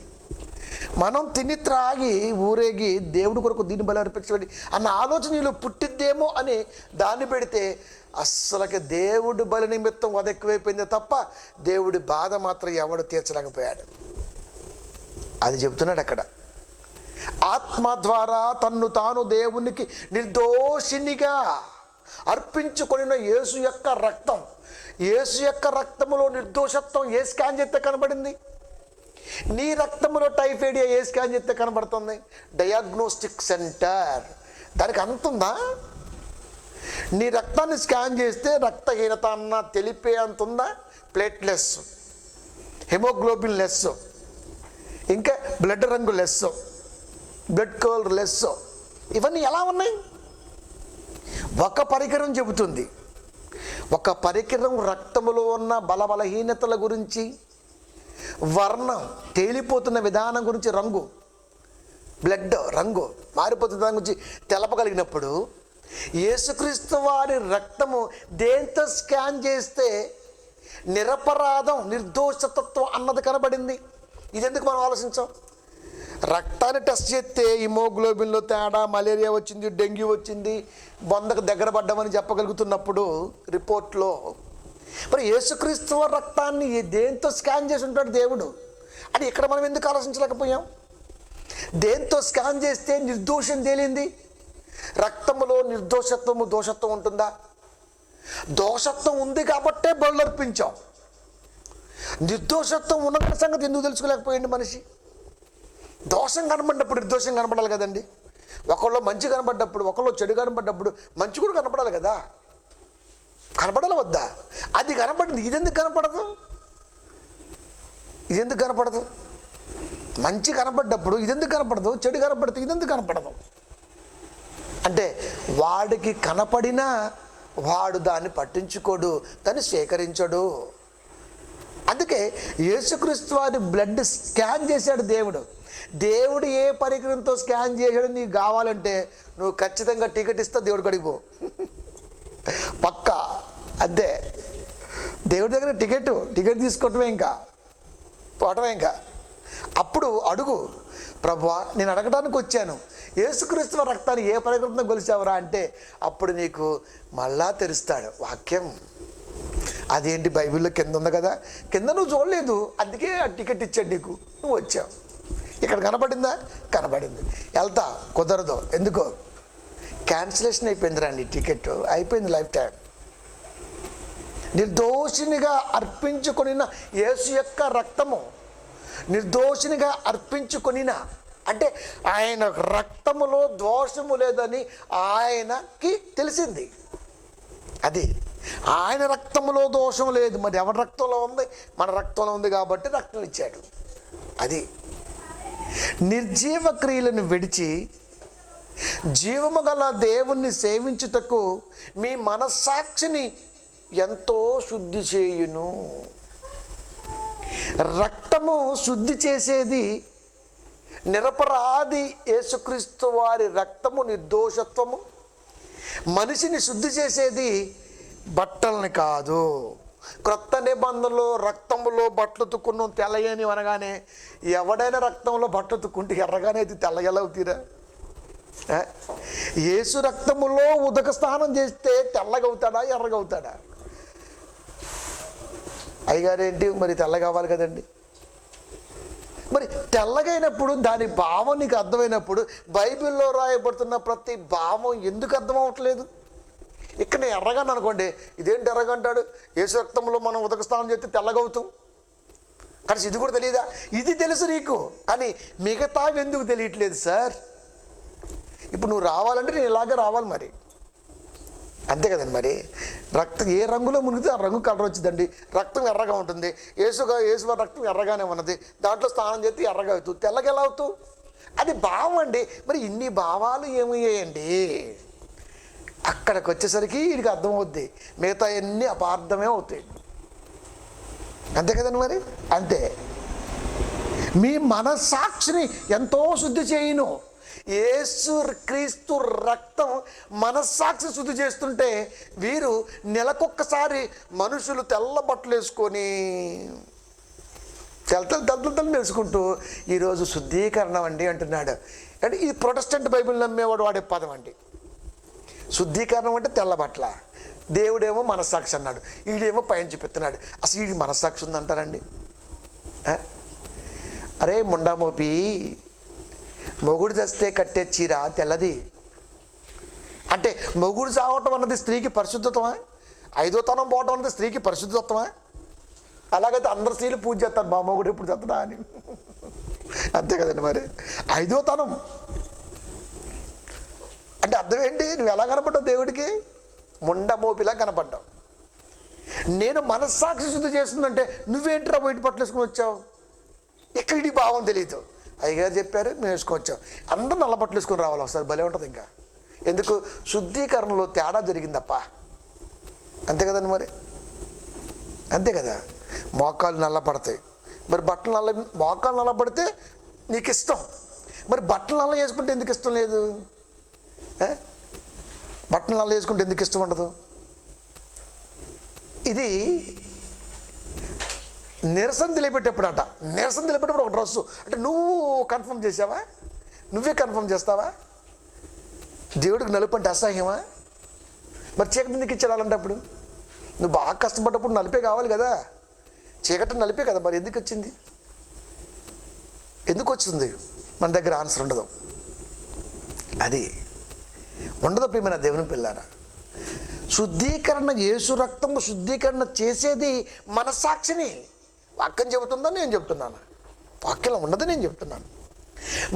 మనం తిని త్రాగి ఊరేగి దేవుడి కొరకు దీన్ని బలి అర్పించడం అన్న ఆలోచన నీళ్ళు పుట్టిద్దేమో అని దాన్ని పెడితే అస్సలకి దేవుడి బలి నిమిత్తం అది ఎక్కువైపోయింది తప్ప దేవుడి బాధ మాత్రం ఎవడు తీర్చలేకపోయాడు. అది చెబుతున్నాడు అక్కడ. ఆత్మ ద్వారా తన్ను తాను దేవునికి నిర్దోషినిగా అర్పించుకొనిన యేసు యొక్క రక్తం, యేసు యొక్క రక్తములో నిర్దోషత్వం ఏ స్కాన్ చేస్తే కనబడింది? నీ రక్తంలో టైఫాయిడ్ ఏ స్కాన్ చేస్తే కనబడుతుంది? Diagnostic centre. దానికి అంతుందా? నీ రక్తాన్ని స్కాన్ చేస్తే రక్తహీనత అన్న తెలిపే అంతుందా? ప్లేట్లెస్, హెమోగ్లోబిన్ లెస్, ఇంకా బ్లడ్ రంగు లెస్, బ్లడ్ కలర్ లెస్, ఇవన్నీ ఎలా ఉన్నాయి? ఒక పరికరం చెబుతుంది. ఒక పరికరం రక్తములో ఉన్న బలహీనతల గురించి, వర్ణం తేలిపోతున్న విధానం గురించి, రంగు, బ్లడ్ రంగు మారిపోతున్న దాని గురించి తెలపగలిగినప్పుడు యేసుక్రీస్తు వారి రక్తము దేంతో స్కాన్ చేస్తే నిరపరాధం, నిర్దోషతత్వం అన్నది కనబడింది. ఇది ఎందుకు మనం ఆలోచించాం? రక్తాన్ని టెస్ట్ చేస్తే హిమోగ్లోబిన్లో తేడా, మలేరియా వచ్చింది, డెంగ్యూ వచ్చింది, బొందకు దగ్గర పడ్డామని చెప్పగలుగుతున్నప్పుడు రిపోర్ట్లో, మరి యేసుక్రీస్తు రక్తాన్ని దేంతో స్కాన్ చేసి ఉంటాడు దేవుడు? అది ఇక్కడ మనం ఎందుకు ఆలోచించలేకపోయాం? దేంతో స్కాన్ చేస్తే నిర్దోషం తేలింది? రక్తములో నిర్దోషత్వము, దోషత్వం ఉంటుందా? దోషత్వం ఉంది కాబట్టే బలు అర్పించాం. నిర్దోషత్వం ఉన్న సంగతి ఎందుకు తెలుసుకోలేకపోయింది మనిషి? దోషం కనబడినప్పుడు నిర్దోషం కనపడాలి కదండి. ఒకళ్ళు మంచి కనబడ్డప్పుడు, ఒకళ్ళు చెడు కనబడ్డప్పుడు మంచి కూడా కనపడాలి కదా, కనపడాలి వద్దా? అది కనపడింది, ఇదెందుకు కనపడదు? మంచి కనపడ్డప్పుడు ఇదెందుకు కనపడదు? చెడు కనపడితే ఇదెందుకు కనపడదు? అంటే వాడికి కనపడినా వాడు దాన్ని పట్టించుకోడు, దాన్ని స్వీకరించడు. అందుకే యేసుక్రీస్తు వారి బ్లడ్ స్కాన్ చేశాడు దేవుడు. దేవుడు ఏ పరికరంతో స్కాన్ చేశాడు నీకు కావాలంటే నువ్వు ఖచ్చితంగా టికెట్ ఇస్తా దేవుడికి అడిగిపో, పక్కా. అంతే, దేవుడి దగ్గర టికెట్ తీసుకోవటమే, ఇంకా పోవటమే. ఇంకా అప్పుడు అడుగు, ప్రభువా నేను అడగడానికి వచ్చాను, యేసుక్రీస్తు రక్తాన్ని ఏ పరికరంతో కొలిచావురా అంటే అప్పుడు నీకు మళ్ళా తెరుస్తాడు వాక్యం. అదేంటి బైబిల్లో కింద ఉంది కదా, కింద నువ్వు చూడలేదు, అందుకే ఆ టికెట్ ఇచ్చాడు నీకు, నువ్వు వచ్చావు. ఇక్కడ కనబడిందా? కనబడింది. వెళ్తా కుదరదు, ఎందుకో క్యాన్సిలేషన్ అయిపోయింది రండి, టికెట్ అయిపోయింది, లైఫ్ టైం. నిర్దోషినిగా అర్పించుకొనిన యేసు యొక్క రక్తము, నిర్దోషినిగా అర్పించుకొనిన అంటే ఆయన రక్తములో దోషము లేదని ఆయనకి తెలిసింది. అది ఆయన రక్తములో దోషం లేదు, మరి ఎవరి రక్తంలో ఉంది? మన రక్తంలో ఉంది కాబట్టి రక్తం ఇచ్చాడు. అది నిర్జీవ క్రియలను విడిచి జీవము గల దేవుణ్ణి సేవించుటకు మీ మనస్సాక్షిని ఎంతో శుద్ధి చేయును. రక్తము శుద్ధి చేసేది నిరపరాధి యేసుక్రీస్తు వారి రక్తము, నిర్దోషత్వము. మనిషిని శుద్ధి చేసేది బట్టల్ని కాదు. క్రొత్త నిబంధనలో రక్తములో బట్టలు తుక్కున్నాం తెల్లయని అనగానే ఎవడైనా రక్తంలో బట్టలు తుక్కుంటే ఎర్రగానే అది తెల్లగలవుతీరా? యేసు రక్తములో ఉదక స్నానం చేస్తే తెల్లగవుతాడా, ఎర్రగవుతాడా? అయ్యగారేంటి మరి తెల్లగవ్వాలి కదండి. మరి తెల్లగైనప్పుడు దాని భావం నీకు అర్థమైనప్పుడు బైబిల్లో రాయబడుతున్న ప్రతి భావం ఎందుకు అర్థం అవ్వట్లేదు? ఇక్కడ నేను ఎర్రగాను అనుకోండి, ఇదేంటి ఎర్రగంటాడు? యేసు రక్తంలో మనం ఉదక స్నానం చేస్తే తెల్లగవుతాం. కానీ ఇది కూడా తెలియదా? ఇది తెలుసు నీకు, కానీ మిగతావి ఎందుకు తెలియట్లేదు సార్? ఇప్పుడు నువ్వు రావాలంటే నేను ఇలాగే రావాలి, మరి అంతే కదండి మరి. రక్తం ఏ రంగులో మునిగితే ఆ రంగు కలర్ వచ్చిందండి. రక్తం ఎర్రగా ఉంటుంది. యేసు రక్తం ఎర్రగానే ఉన్నది. దాంట్లో స్నానం చేస్తే ఎర్రగా అవుతుంది, తెల్లగా ఎలా అవుతావు? అది భావం అండి. మరి ఇన్ని భావాలు ఏమయ్యాయండి? అక్కడికి వచ్చేసరికి వీడికి అర్థమవుద్ది, మిగతా అన్నీ అపార్థమే అవుతాయి. అంతే కదండి మరి. అంతే. మీ మనస్సాక్షిని ఎంతో శుద్ధి చేయును. యేసు క్రీస్తు రక్తం మనస్సాక్షి శుద్ధి చేస్తుంటే వీరు నెలకొక్కసారి మనుషులు తెల్ల బట్టలు వేసుకొని తెల్ల వేసుకుంటూ ఈరోజు శుద్ధీకరణం అండి అంటున్నాడు. అంటే ఇది ప్రొటెస్టెంట్ బైబిల్ నమ్మేవాడు వాడే పదం అండి. శుద్ధీకరణం అంటే తెల్ల బట్టల. దేవుడేమో మనస్సాక్షి అన్నాడు, వీడేమో పైన చూపిస్తున్నాడు. అసలు వీడికి మనస్సాక్షి ఉందంటారండి? అరే ముండామోపి, మొగుడు చస్తే కట్టే చీర తెల్లది అంటే మొగుడు చావటం అన్నది స్త్రీకి పరిశుద్ధతమా? ఐదో తనం పోవటం అన్నది స్త్రీకి పరిశుద్ధతమా? అలాగైతే అందరు స్త్రీలు పూజ చేస్తారు, మా మొగుడు ఎప్పుడు చేస్తాడా అని. అంతే కదండి మరి. ఐదో తనం అంటే అర్థం ఏంటి? నువ్వు ఎలా కనపడ్డావు దేవుడికి? ముండమోపిలా కనపడ్డావు. నేను మనస్సాక్షి శుద్ధి చేస్తుందంటే నువ్వేంట్రా బయట పట్లు వేసుకుని వచ్చావు? ఎక్కడి భావం తెలియదు. అయ్యగారు చెప్పారు, మేము వేసుకొచ్చాం. అందరూ నల్ల బట్టలు వేసుకొని రావాలి ఒకసారి, భలే ఉంటుంది. ఇంకా ఎందుకు? శుద్ధీకరణలో తేడా జరిగిందప్ప. అంతే కదండి మరి. అంతే కదా. మోకాలు నల్లపడతాయి. మరి మోకాలు నల్లపడితే నీకు ఇష్టం. మరి బట్టలు నల్ల వేసుకుంటే ఎందుకు ఇష్టం లేదు? బట్టలు నల్ల వేసుకుంటే ఎందుకు ఇష్టం ఉండదు? ఇది నిరసన తెలియపెట్టేప్పుడట. నిరసన తెలియపెట్టేప్పుడు ఒక డ్రెస్సు అంటే నువ్వు కన్ఫర్మ్ చేసావా? నువ్వే కన్ఫర్మ్ చేస్తావా? దేవుడికి నలుపు అంటే అసహ్యమా? మరి చీకటి ఎందుకు ఇచ్చాడు అలాంటప్పుడు? నువ్వు బాగా కష్టపడ్డప్పుడు నలిపే కావాలి కదా. చీకటి నలిపే కదా. మరి ఎందుకు వచ్చింది? ఎందుకు వచ్చింది? మన దగ్గర ఆన్సర్ ఉండదు. అది ఉండదు ప్రియమైన దేవుని పిల్లారా. శుద్ధీకరణ, యేసు రక్తము శుద్ధీకరణ చేసేది మనస్సాక్షిని. వాక్యం చెబుతుందా? నేను చెప్తున్నాను. వాక్యం ఉండదు, నేను చెప్తున్నాను.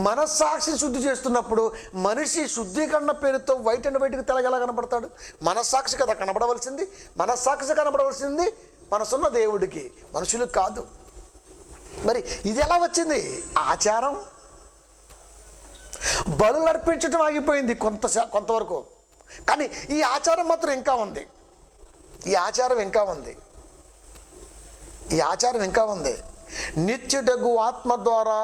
మనస్సాక్షిని శుద్ధి చేస్తున్నప్పుడు మనిషి శుద్ధీకరణ పేరుతో వైట్ అండ్ వైట్కి తెలగలా కనపడతాడు. మనస్సాక్షి కదా కనపడవలసింది. మనస్సాక్షి కనపడవలసింది మనసున్న దేవుడికి, మనుషులకు కాదు. మరి ఇది ఎలా వచ్చింది? ఆచారం. బలులు అర్పించడం ఆగిపోయింది కొంతవరకు, కానీ ఈ ఆచారం మాత్రం ఇంకా ఉంది. ఈ ఆచారం ఇంకా ఉంది. నిత్యుడగు ఆత్మ ద్వారా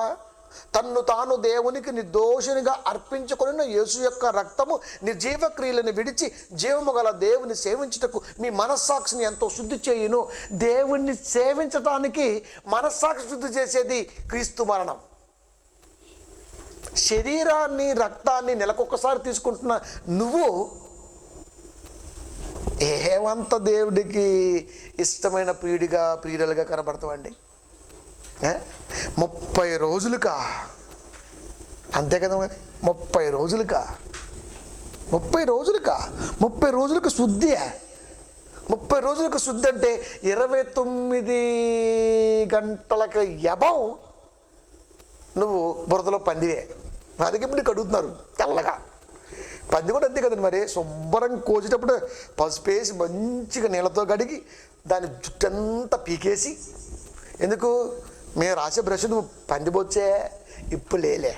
తన్ను తాను దేవునికి నిర్దోషినిగా అర్పించుకొనిన యేసు యొక్క రక్తము నిర్జీవ క్రియలను విడిచి జీవము గల దేవుని సేవించుటకు మీ మనస్సాక్షిని ఎంతో శుద్ధి చేయును. దేవుణ్ణి సేవించటానికి మనస్సాక్షి శుద్ధి చేసేది క్రీస్తు మరణం. శరీరాన్ని, రక్తాన్ని నెలకొకసారి తీసుకుంటున్న నువ్వు ఏమంత దేవుడికి ఇష్టమైన ప్రియులుగా కనబడతావండి? 30 రోజులుగా. అంతే కదా మరి. 30 రోజులుగా 30 రోజులకు శుద్ధి. 30 రోజులకు శుద్ధి అంటే 29 గంటలకు ఎబవ్ నువ్వు బురదలో పందివే. అందుకే ఇప్పుడు కడుగుతున్నారు తెల్లగా. పంది కూడా అంతే కదండి మరి. శుభ్రంగా కోసేటప్పుడు పసుపేసి మంచిగా నీళ్ళతో కడిగి దాని జుట్టంతా పీకేసి, ఎందుకు? మేము రాసే బ్రష్ నువ్వు పంది బొచ్చే ఇప్పుడు లేలే,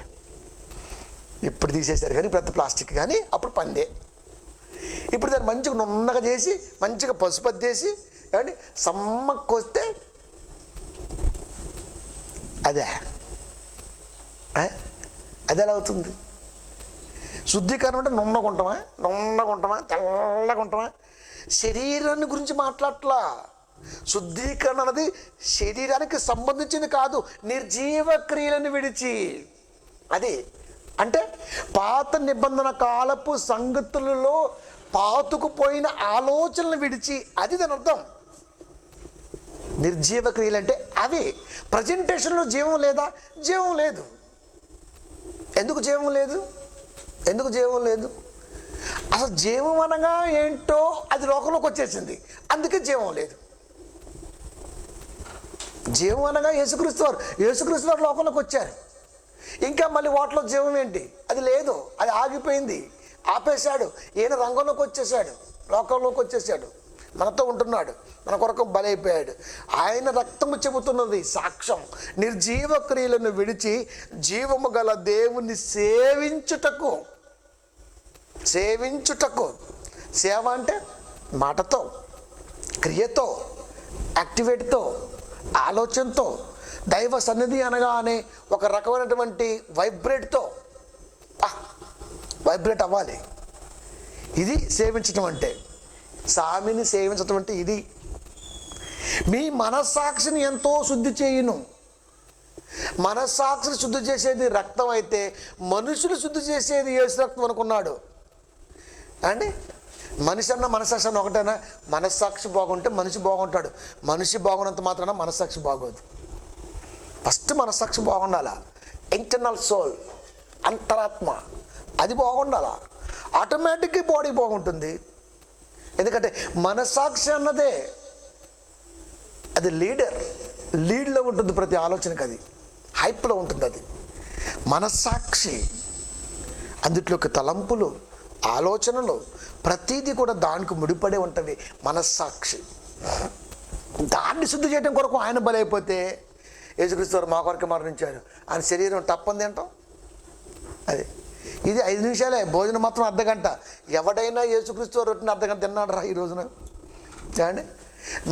ఇప్పుడు తీసేశారు కానీ పెద్ద ప్లాస్టిక్, కానీ అప్పుడు పందే. ఇప్పుడు దాన్ని మంచిగా నున్నగా చేసి మంచిగా పసుపు అద్దేసి కానీ సమ్మక్కొస్తే అదే అది ఎలా అవుతుంది? శుద్ధీకరణ అంటే నున్నగా ఉంటామా తెల్లగా ఉంటామా? శరీరాన్ని గురించి మాట్లాడట్లా. శుద్ధీకరణ అనేది శరీరానికి సంబంధించింది కాదు, నిర్జీవ క్రియలను విడిచి. అది అంటే పాత నిబంధన కాలపు సంగతులలో పాతుకుపోయిన ఆలోచనలు విడిచి, అది దాని అర్థం. నిర్జీవ క్రియలు అంటే అవి. ప్రజెంటేషన్లో జీవం లేదా? జీవం లేదు. ఎందుకు జీవం లేదు? అసలు జీవం అనగా ఏంటో అది లోకంలోకి వచ్చేసింది, అందుకే జీవం లేదు. జీవం అనగా యేసుక్రీస్తు వారు లోకంలోకి వచ్చారు. ఇంకా మళ్ళీ వాటిలో జీవం ఏంటి? అది లేదు, అది ఆగిపోయింది, ఆపేశాడు. ఈయన రంగంలోకి వచ్చేసాడు. లోకంలోకి వచ్చేసాడు, మనతో ఉంటున్నాడు, మన కొరకు బలైపోయాడు. ఆయన రక్తము చెబుతున్నది సాక్ష్యం. నిర్జీవ క్రియలను విడిచి జీవము గల దేవుని సేవించుటకు. సేవ అంటే మాటతో, క్రియతో, యాక్టివేట్తో, ఆలోచనతో, దైవ సన్నిధి అనగానే ఒక రకమైనటువంటి వైబ్రేట్ అవ్వాలి. ఇది సేవించటం అంటే. స్వామిని సేవించటం అంటే ఇది. మీ మనస్సాక్షిని ఎంతో శుద్ధి చేయును. మనస్సాక్షిని శుద్ధి చేసేది రక్తం అయితే మనుషులు శుద్ధి చేసేది యేసు రక్తం అనుకున్నాడు అండి. మనిషి అన్న మనస్సాక్షి అన్న ఒకటేనా? మనస్సాక్షి బాగుంటే మనిషి బాగుంటాడు. మనిషి బాగున్నంత మాత్రాన మనస్సాక్షి బాగోదు. ఫస్ట్ మనస్సాక్షి బాగుండాలా. ఇంటర్నల్ సోల్, అంతరాత్మ, అది బాగుండాలా. ఆటోమేటిక్గా బాడీ బాగుంటుంది. ఎందుకంటే మనస్సాక్షి అన్నదే అది లీడ్లో ఉంటుంది. ప్రతి ఆలోచనకి అది హైప్లో ఉంటుంది. అది మనస్సాక్షి. అందులోకి తలంపులు, ఆలోచనలు, ప్రతీది కూడా దానికి ముడిపడే ఉంటుంది. మనస్సాక్షి. దాన్ని శుద్ధి చేయడం కొరకు ఆయన బలైపోతే, యేసుక్రీస్తు వారు మా కొరకు మరణించారు. ఆయన శరీరం తప్పంది అంటాం. అది ఇది 5 నిమిషాలే, భోజనం మాత్రం అర్ధగంట. ఎవడైనా యేసుక్రీస్తు వారు రొట్టెని అర్ధగంట తిన్నాడు రా ఈ రోజున. చూడండి,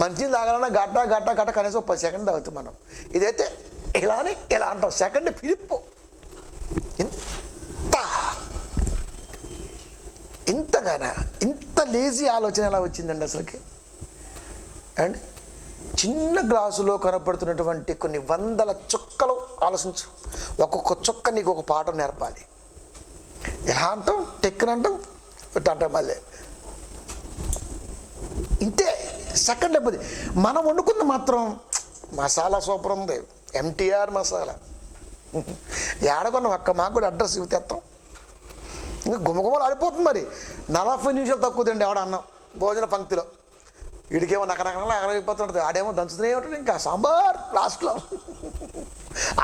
మంచిని తాగాలన్నా గట్ట కనీసం 10 సెకండ్ తాగుతాం మనం. ఇదైతే ఇలానే ఇలా అంటాం. సెకండ్ ఫిలిప్పు. ఇంత లేజీ ఆలోచన ఎలా వచ్చిందండి అసలుకి అండి? చిన్న గ్లాసులో కనపడుతున్నటువంటి కొన్ని వందల చుక్కలు ఆలోచించు. ఒక్కొక్క చుక్క నీకు ఒక పాఠం నేర్పాలి. ఎలా అంటాం? టెక్కనంటాం, అంటాం మళ్ళీ. ఇంతే, సెకండ్ అయిపోతుంది. మనం వండుకుంది మాత్రం మసాలా సూపర్ ఉంది, ఎంటీఆర్ మసాలా. ఏడకొన్నాం అక్క, మాకు కూడా అడ్రస్ ఇవ్వతేస్తాం. ఇంకా గుమగుమలు ఆడిపోతుంది. మరి 40 నిమిషాలు తక్కువ తిండి ఎవడ అన్నం భోజన పంక్తిలో. వీడికేమో నకనకనలా ఆగిపోతుంటుంది, ఆడేమో దంచుతూనే ఉంటుంది. ఇంకా సాంబార్ లాస్ట్లో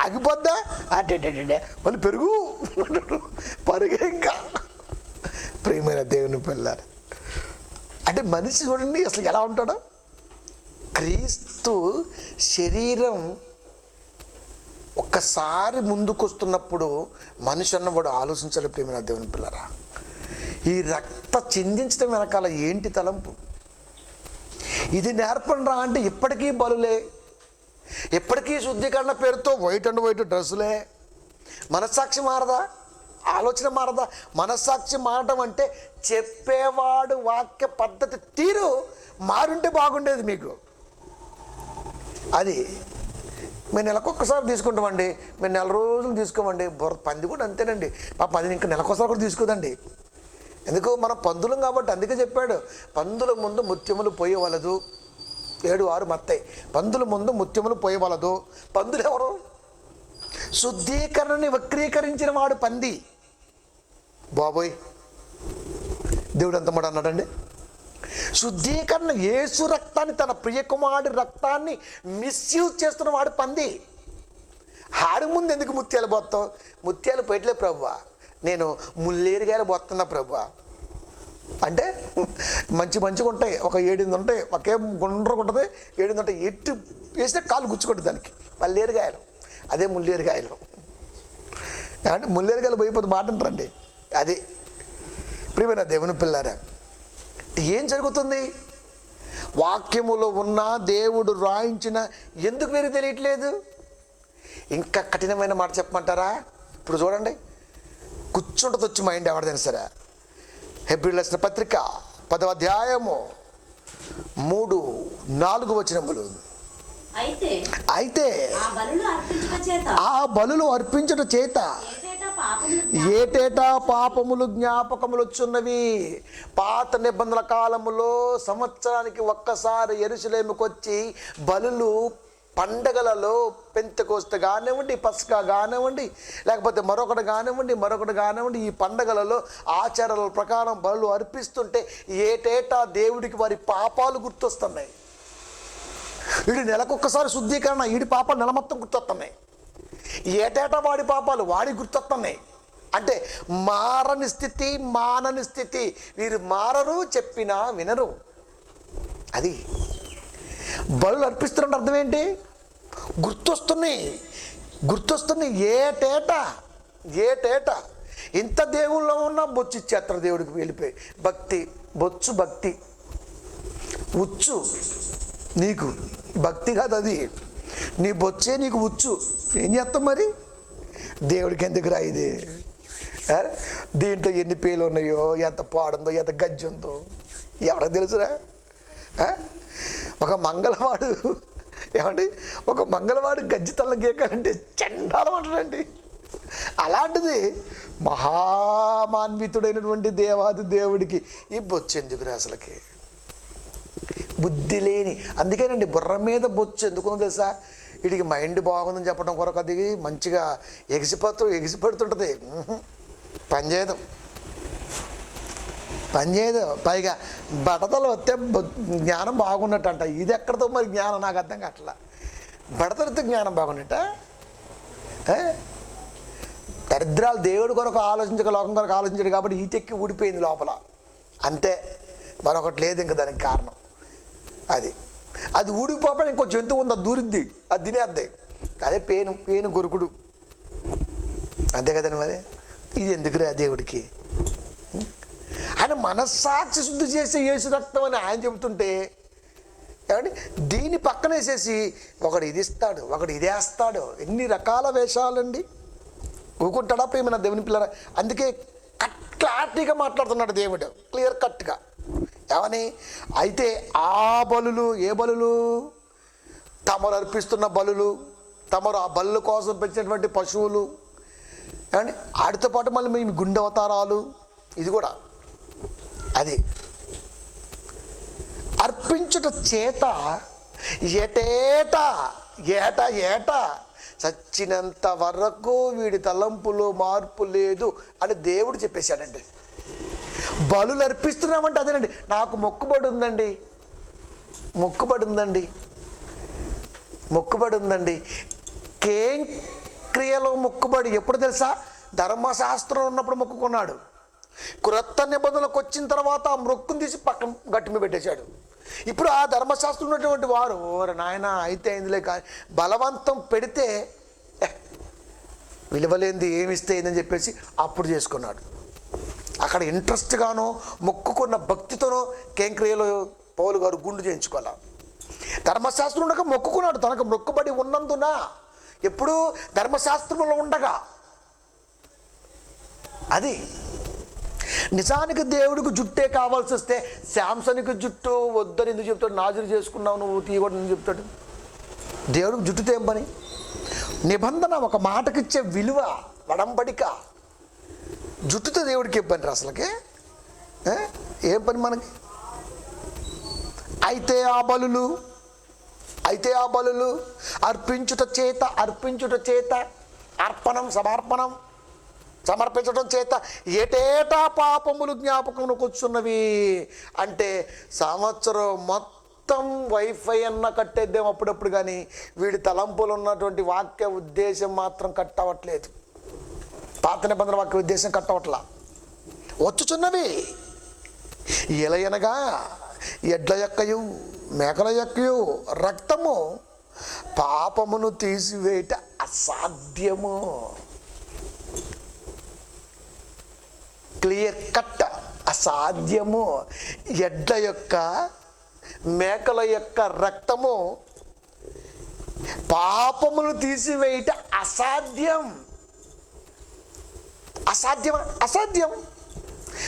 ఆగిపోద్దా, అడ్డే మళ్ళీ పరుగే. ఇంకా ప్రియమైన దేవుని పిల్లలు అంటే మనిషి చూడండి అసలు ఎలా ఉంటాడో. క్రీస్తు శరీరం ఒక్కసారి ముందుకొస్తున్నప్పుడు మనిషి అన్నవాడు ఆలోచించాలి. ప్రియమైన దేవుని పిల్లరా, ఈ రక్త చిందించడం వెనకాల ఏంటి తలంపు? ఇది నేర్పండి రా అంటే ఇప్పటికీ బలులే, ఇప్పటికీ శుద్ధీకరణ పేరుతో వైట్ అండ్ వైట్ డ్రెస్సులే. మనస్సాక్షి మారదా? ఆలోచన మారదా? మనస్సాక్షి మారడం అంటే చెప్పేవాడు వాక్య పద్ధతి తీరు మారుంటే బాగుండేది మీకు. అది మేము నెలకొక్కసారి తీసుకుంటామండి, మేము 4 రోజులు తీసుకోమండి. పంది కూడా అంతేనండి. అది ఇంకా నెలకొకసారి కూడా తీసుకోదండి. ఎందుకు? మనం పందులం కాబట్టి. అందుకే చెప్పాడు, పందుల ముందు ముత్యములు పోయవలదు. 7:6 మత్తయి. పందుల ముందు ముత్యములు పోయవలదు. పందులు ఎవరు? శుద్ధీకరణని వక్రీకరించిన వాడు పంది. బాబోయ్, దేవుడు ఎంత మాట అన్నాడండి. శుద్ధీకరణ, యేసు రక్తాన్ని, తన ప్రియకుమారుడి రక్తాన్ని మిస్యూజ్ చేస్తున్న వాడు పంది. ఆడి ముందు ఎందుకు ముత్యాలు పోతావు? ముత్యాలు పోయట్లే ప్రభువా, నేను ముల్లేరుగాయలు పోతున్నా ప్రభువా అంటే. మంచిగా ఉంటాయి, ఒక 7-8 ఉంటాయి. ఒకే గుండ్రకు ఉంటుంది, 7 ఉంటాయి. ఎట్టు వేస్తే కాలు గుచ్చుకుంటుంది దానికి. మల్లేరుగాయలు, అదే ముల్లేరుగాయలు అంటే. ముల్లేరుగాయలు పోయిపోతే మాట అంటారండి. అది ప్రియమైన దేవుని పిల్లారా, ఏం జరుగుతుంది? వాక్యములో ఉన్న దేవుడు రాయించిన ఎందుకు మీరు తెలియట్లేదు? ఇంకా కఠినమైన మాట చెప్పమంటారా? ఇప్పుడు చూడండి, కూర్చుంటుంది వచ్చి మైండ్ ఎవరిదైనా సరే. హెబ్రీయులకు రాసిన పత్రిక 10వ అధ్యాయము 3-4 వచనములు. అయితే ఆ బలులు అర్పించుట చేత ఏటేటా పాపములు జ్ఞాపకములు వచ్చున్నవి. పాత నిబంధనల కాలములో సంవత్సరానికి ఒక్కసారి యెరూషలేముకు వచ్చి బలులు, పండగలలో పెంతెకోస్తు కానివ్వండి, పస్కా కానివ్వండి, లేకపోతే మరొకటి కానివ్వండి, ఈ పండగలలో ఆచారాల ప్రకారం బలులు అర్పిస్తుంటే ఏటేటా దేవుడికి వారి పాపాలు గుర్తొస్తున్నాయి. వీడి నెలకొక్కసారి శుద్ధీకరణ, వీడి పాపాలు నెల మొత్తం గుర్తొస్తున్నాయి. ఏటేటా వాడి పాపాలు వాడి గుర్తొస్తున్నాయి. అంటే మారని స్థితి, మానని స్థితి. వీరు మారరు, చెప్పినా వినరు. అది బలులు అర్పిస్తున్న అర్థం ఏంటి? గుర్తొస్తున్నాయి ఏటేట ఇంత దేవుళ్ళలో ఉన్న బొచ్చు ఇచ్చేస్తారు దేవుడికి వెళ్ళిపోయి. భక్తి ఉచ్చు నీకు భక్తి కాదు, అది నీ బొచ్చే నీకు ఉచ్చు. ఏం చేస్తాం మరి? దేవుడికి ఎందుకు రా ఇది? దీంట్లో ఎన్ని పేలు ఉన్నాయో, ఎంత పాడుందో, ఎంత గజ్జి ఉందో ఎవరికి తెలుసురా? ఒక మంగళవాడు గజ్జి తల్ల గీకాలంటే చండాలం అంటాడండి. అలాంటిది మహామాన్వితుడైనటువంటి దేవాది దేవుడికి ఈ బొచ్చు ఎందుకురా అసలుకి? బుద్ధి లేని. అందుకేనండి బుర్ర మీద బొచ్చు ఎందుకో తెలుసా? వీడికి మైండ్ బాగుందని చెప్పడం కొరకు అది మంచిగా ఎగిసిపడుతుంటుంది. పనిచేయదు. పైగా బడతలు వస్తే జ్ఞానం బాగున్నట్టు అంట. ఇది ఎక్కడితో మరి జ్ఞానం నాకు అర్థం కావట్లా. బడతలతో జ్ఞానం బాగున్నట్ట? దరిద్రాలు దేవుడి కొరకు ఆలోచించక లోకం కొరకు ఆలోచించాడు కాబట్టి ఈటెక్కి ఊడిపోయింది లోపల. అంతే, మరొకటి లేదు ఇంకా దానికి కారణం. అది ఊడిపోవడం ఇంకో జంతువు ఉంది, అది దూరిద్ది, అది తినేద్ది. అదే పేను గురుకుడు. అంతే కదండి. మరి ఇది ఎందుకురా దేవుడికి? ఆయన మనస్సాక్షి శుద్ధి చేసే యేసు రక్తం అని ఆయన చెబుతుంటే ఏమండి దీన్ని పక్కనేసేసి ఒకడు ఇది ఇస్తాడు, ఒకడు ఇదేస్తాడు. ఎన్ని రకాల వేషాలండి. ఊకుంటాడా ప్రేమ దేవుని పిల్లరా? అందుకే క్లారిటీగా మాట్లాడుతున్నాడు దేవుడు, క్లియర్ కట్గా. ఏమని? అయితే ఆ బలులు, ఏ బలులు? తమరు అర్పిస్తున్న బలులు, తమరు ఆ బలుల కోసం పెంచినటువంటి పశువులు, ఏమండి వాటితో పాటు మళ్ళీ మీ గుండె అవతారాలు, ఇది కూడా అది అర్పించుట చేత ఏటా చచ్చినంత వరకు వీడి తలంపులో మార్పు లేదు అని దేవుడు చెప్పేశాడండి. బలులు అర్పిస్తున్నామంటే అదేనండి, నాకు మొక్కుబడి ఉందండి. కేం క్రియలో మొక్కుబడి ఎప్పుడు తెలుసా? ధర్మశాస్త్రం ఉన్నప్పుడు మొక్కుకున్నాడు. క్రొత్త నిబంధనలకు వచ్చిన తర్వాత ఆ మొక్కును తీసి పక్కన గట్టి మీద పెట్టేశాడు. ఇప్పుడు ఆ ధర్మశాస్త్రం ఉన్నటువంటి వారు నాయన అయితే అయిందిలే కానీ బలవంతం పెడితే విలువలేంది ఏమిస్తే ఏందని చెప్పేసి అప్పుడు చేసుకున్నాడు. అక్కడ ఇంట్రెస్ట్గానో మొక్కుకున్న భక్తితోనో కేంక్రియలో పౌలు గారు గుండు చేయించుకోవాలి. ధర్మశాస్త్రం ఉండగా మొక్కుకున్నాడు, తనకు మొక్కుబడి ఉన్నందున. ఎప్పుడు? ధర్మశాస్త్రంలో ఉండగా. అది నిజానికి దేవుడికి జుట్టే కావాల్సి వస్తే శాంసన్కి జుట్టు వద్దని ఎందుకు చెప్తాడు? నాజరు చేసుకున్నావు నువ్వు తీయకూడదు అని చెప్తాడు. దేవుడికి జుట్టుతో ఏం పని? నిబంధన, ఒక మాటకిచ్చే విలువ, వడంబడిక. జుట్టుతో దేవుడికి ఏం పని రా అసలుకి? ఏం పని మనకి? అయితే ఆ బలులు అర్పించుట చేత సమర్పించడం చేత ఏటేటా పాపములు జ్ఞాపకంలోకి వచ్చున్నవి. అంటే సంవత్సరం మొత్తం వైఫై అన్న కట్టేద్దాం అప్పుడప్పుడు, కానీ వీడి తలంపులు ఉన్నటువంటి వాక్య ఉద్దేశం మాత్రం కట్టవట్లేదు. పాత నిబంధన వాక్య ఉద్దేశం కట్టవట్లా. వచ్చుచున్నవి ఎలయనగా ఎడ్ల యొక్కయు మేకల యొక్కయు రక్తము పాపమును తీసివేయట అసాధ్యము. క్లియర్ కట్, అసాధ్యము. ఎడ్ల యొక్క మేకల యొక్క రక్తము పాపమును తీసివేయట అసాధ్యం. అసాధ్యం.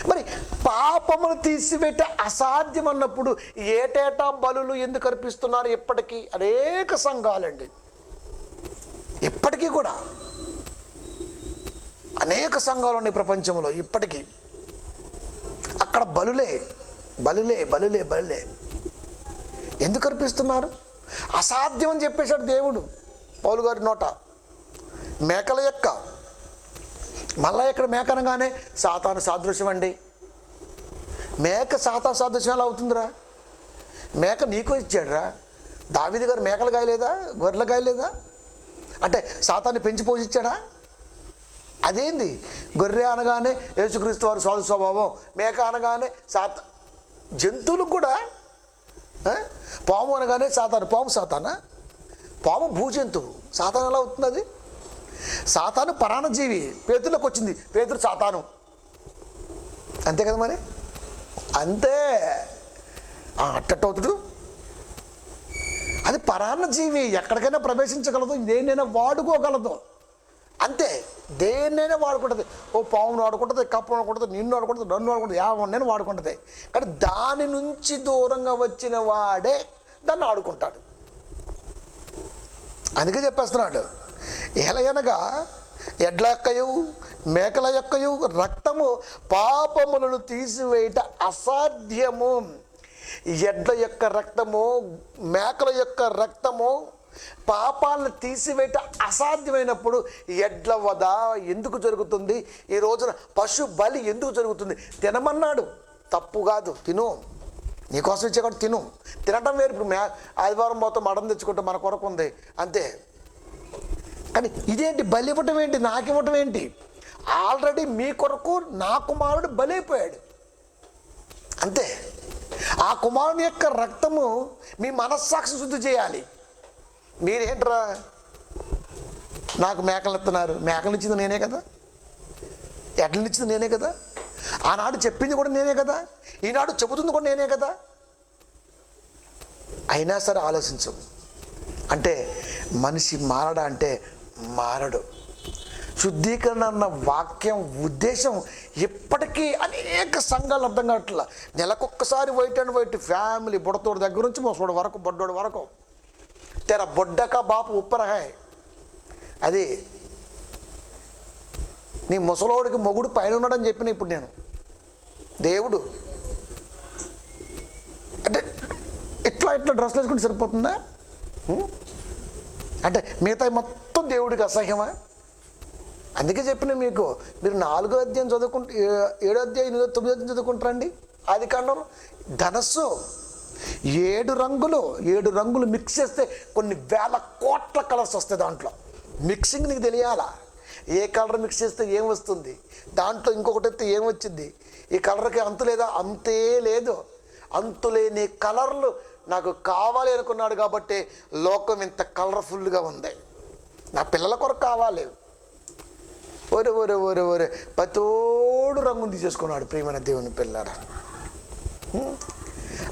మరి పాపమును తీసివేట అసాధ్యం అన్నప్పుడు ఏటేటా బలులు ఎందుకు అర్పిస్తున్నారు? ఇప్పటికీ అనేక సంఘాలండి, ఇప్పటికీ కూడా అనేక సంఘాలు ఉన్నాయి ప్రపంచంలో ఇప్పటికీ. అక్కడ బలులే. ఎందుకు అర్పిస్తున్నారు? అసాధ్యం అని చెప్పేశాడు దేవుడు పౌలు గారి నోట. మేకల యొక్క, మళ్ళా ఇక్కడ మేక అనగానే సాతాను సాదృశ్యం అండి. మేక సాతాను సాదృశ్యం ఎలా అవుతుందిరా? మేక నీకు ఇచ్చాడురా. దావీదు గారు మేకలు గాయలేదా, గొర్రెలు గాయలేదా? అంటే సాతాన్ని పెంచి పోషించాడా? అదేంది? గొర్రె అనగానే యేసుక్రీస్తు వారు సాధు స్వభావం, మేక అనగానే జంతువులకు కూడా పాము అనగానే పాము సాతానా? పాము భూజంతువు, సాతాను ఎలా అవుతుంది? అది సాతాను పరాణజీవి, పేతులకు వచ్చింది, పేతురు సాతాను, అంతే కదా మరి, అంతే. అట్టవుతుడు, అది పరాన్నజీవి, ఎక్కడికైనా ప్రవేశించగలదు, దేన్నైనా వాడుకోగలదు, అంతే. దేన్నైనా వాడుకుంటుంది. ఓ పామును వాడుకుంటుంది, కప్పును వాడుకుంటుంది, నిన్ను వాడుకుంటుంది, నన్ను వాడుకుంటుంది, ఎవరినైనా వాడుకుంటుంది. కానీ దాని నుంచి దూరంగా వచ్చిన వాడే దాన్ని ఆడుకుంటాడు. అందుకే చెప్పేస్తున్నాడు, ఎలయనగా ఎడ్ల యొక్కయు మేకల యొక్కయు రక్తము పాపములను తీసివేయట అసాధ్యము. ఎడ్ల యొక్క రక్తము, మేకల యొక్క రక్తము పాపాలను తీసివేయట అసాధ్యమైనప్పుడు ఎడ్ల వధ ఎందుకు జరుగుతుంది? ఈ రోజున పశు బలి ఎందుకు జరుగుతుంది? తినమన్నాడు, తప్పు కాదు, తిను, నీకోసం ఇచ్చే కూడా తిను. తినటం వేరు. ఇప్పుడు ఆదివారం మొత్తం మటన్ తెచ్చుకుంటే మన కొరకు ఉంది, అంతే. కానీ ఇదేంటి? బలి ఇవ్వటం ఏంటి? నాకు ఇవ్వటం ఏంటి? ఆల్రెడీ మీ కొరకు నా కుమారుడు బలైపోయాడు, అంతే. ఆ కుమారుని యొక్క రక్తము మీ మనస్సాక్షి శుద్ధి చేయాలి. మీరేంట్రా నాకు మేకలు ఇస్తున్నారు? మేకలు ఇచ్చింది నేనే కదా, ఎడ్లను ఇచ్చింది నేనే కదా, ఆనాడు చెప్పింది కూడా నేనే కదా, ఈనాడు చెబుతుంది కూడా నేనే కదా. అయినా సరే ఆలోచించు. అంటే మనిషి మారడా అంటే మారడు. శుద్ధీకరణ అన్న వాక్యం ఉద్దేశం ఇప్పటికీ అనేక సంఘాలు అర్థం కావట్లా. నెలకొక్కసారి వైట్ అండ్ వైట్ ఫ్యామిలీ, బుడతోడు దగ్గర నుంచి ముసలోడు వరకు, బొడ్డోడు వరకు, తెర బొడ్డక బాపు ఉప్పరహాయ్. అది నీ ముసలోడికి మొగుడు పైన ఉన్నాడని చెప్పిన ఇప్పుడు నేను, దేవుడు అంటే ఇట్లా డ్రెస్లు వేసుకుంటే సరిపోతుందా? అంటే మిగతా మొత్తం దేవుడికి అసహ్యమా? అందుకే చెప్పిన మీకు, మీరు 4వ అధ్యాయం చదువుకుంటే 7వ అధ్యాయం 9వ అధ్యాయం చదువుకుంటారండి. ఆది కాండం ధనస్సు 7 రంగులు మిక్స్ చేస్తే కొన్ని వేల కోట్ల కలర్స్ వస్తాయి. దాంట్లో మిక్సింగ్ నీకు తెలియాలా? ఏ కలర్ మిక్స్ చేస్తే ఏం వస్తుంది, దాంట్లో ఇంకొకటి అయితే ఏం వచ్చింది. ఈ కలర్కి అంతు లేదా? అంతే లేదు. అంతులేని కలర్లు నాకు కావాలి అనుకున్నాడు కాబట్టి లోకం ఇంత కలర్ఫుల్గా ఉంది. నా పిల్లల కొరకు కావాలి. ఒరే ఒరే ఒరే ఒరే ప్రతోడు రంగుని తీసేసుకున్నాడు ప్రియమైన దేవుని పిల్లరా.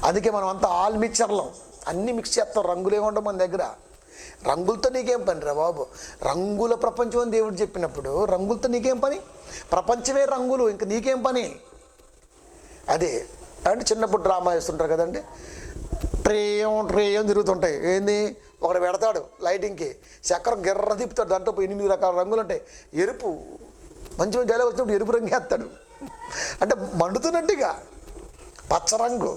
అందుకే మనం అంతా ఆల్ మిక్చర్లం, అన్నీ మిక్స్ చేస్తాం. రంగులే ఉండవు మన దగ్గర. రంగులతో నీకేం పని రా బాబు? రంగుల ప్రపంచం అని దేవుడు చెప్పినప్పుడు రంగులతో నీకేం పని? ప్రపంచమే రంగులు, ఇంక నీకేం పని? అదే అంటే చిన్నప్పుడు డ్రామా వేస్తుంటారు కదండి, ట్రేయం తిరుగుతుంటాయి. ఏంది? ఒకడు పెడతాడు లైటింగ్కి, చక్రం గిర్ర తిప్పుతాడు, దాంట్లో 8 రకాల రంగులు ఉంటాయి. ఎరుపు, మంచి డైలాగ్ వచ్చినప్పుడు ఎరుపు రంగు వేస్తాడు, అంటే మండుతున్నట్టుగా. పచ్చ రంగు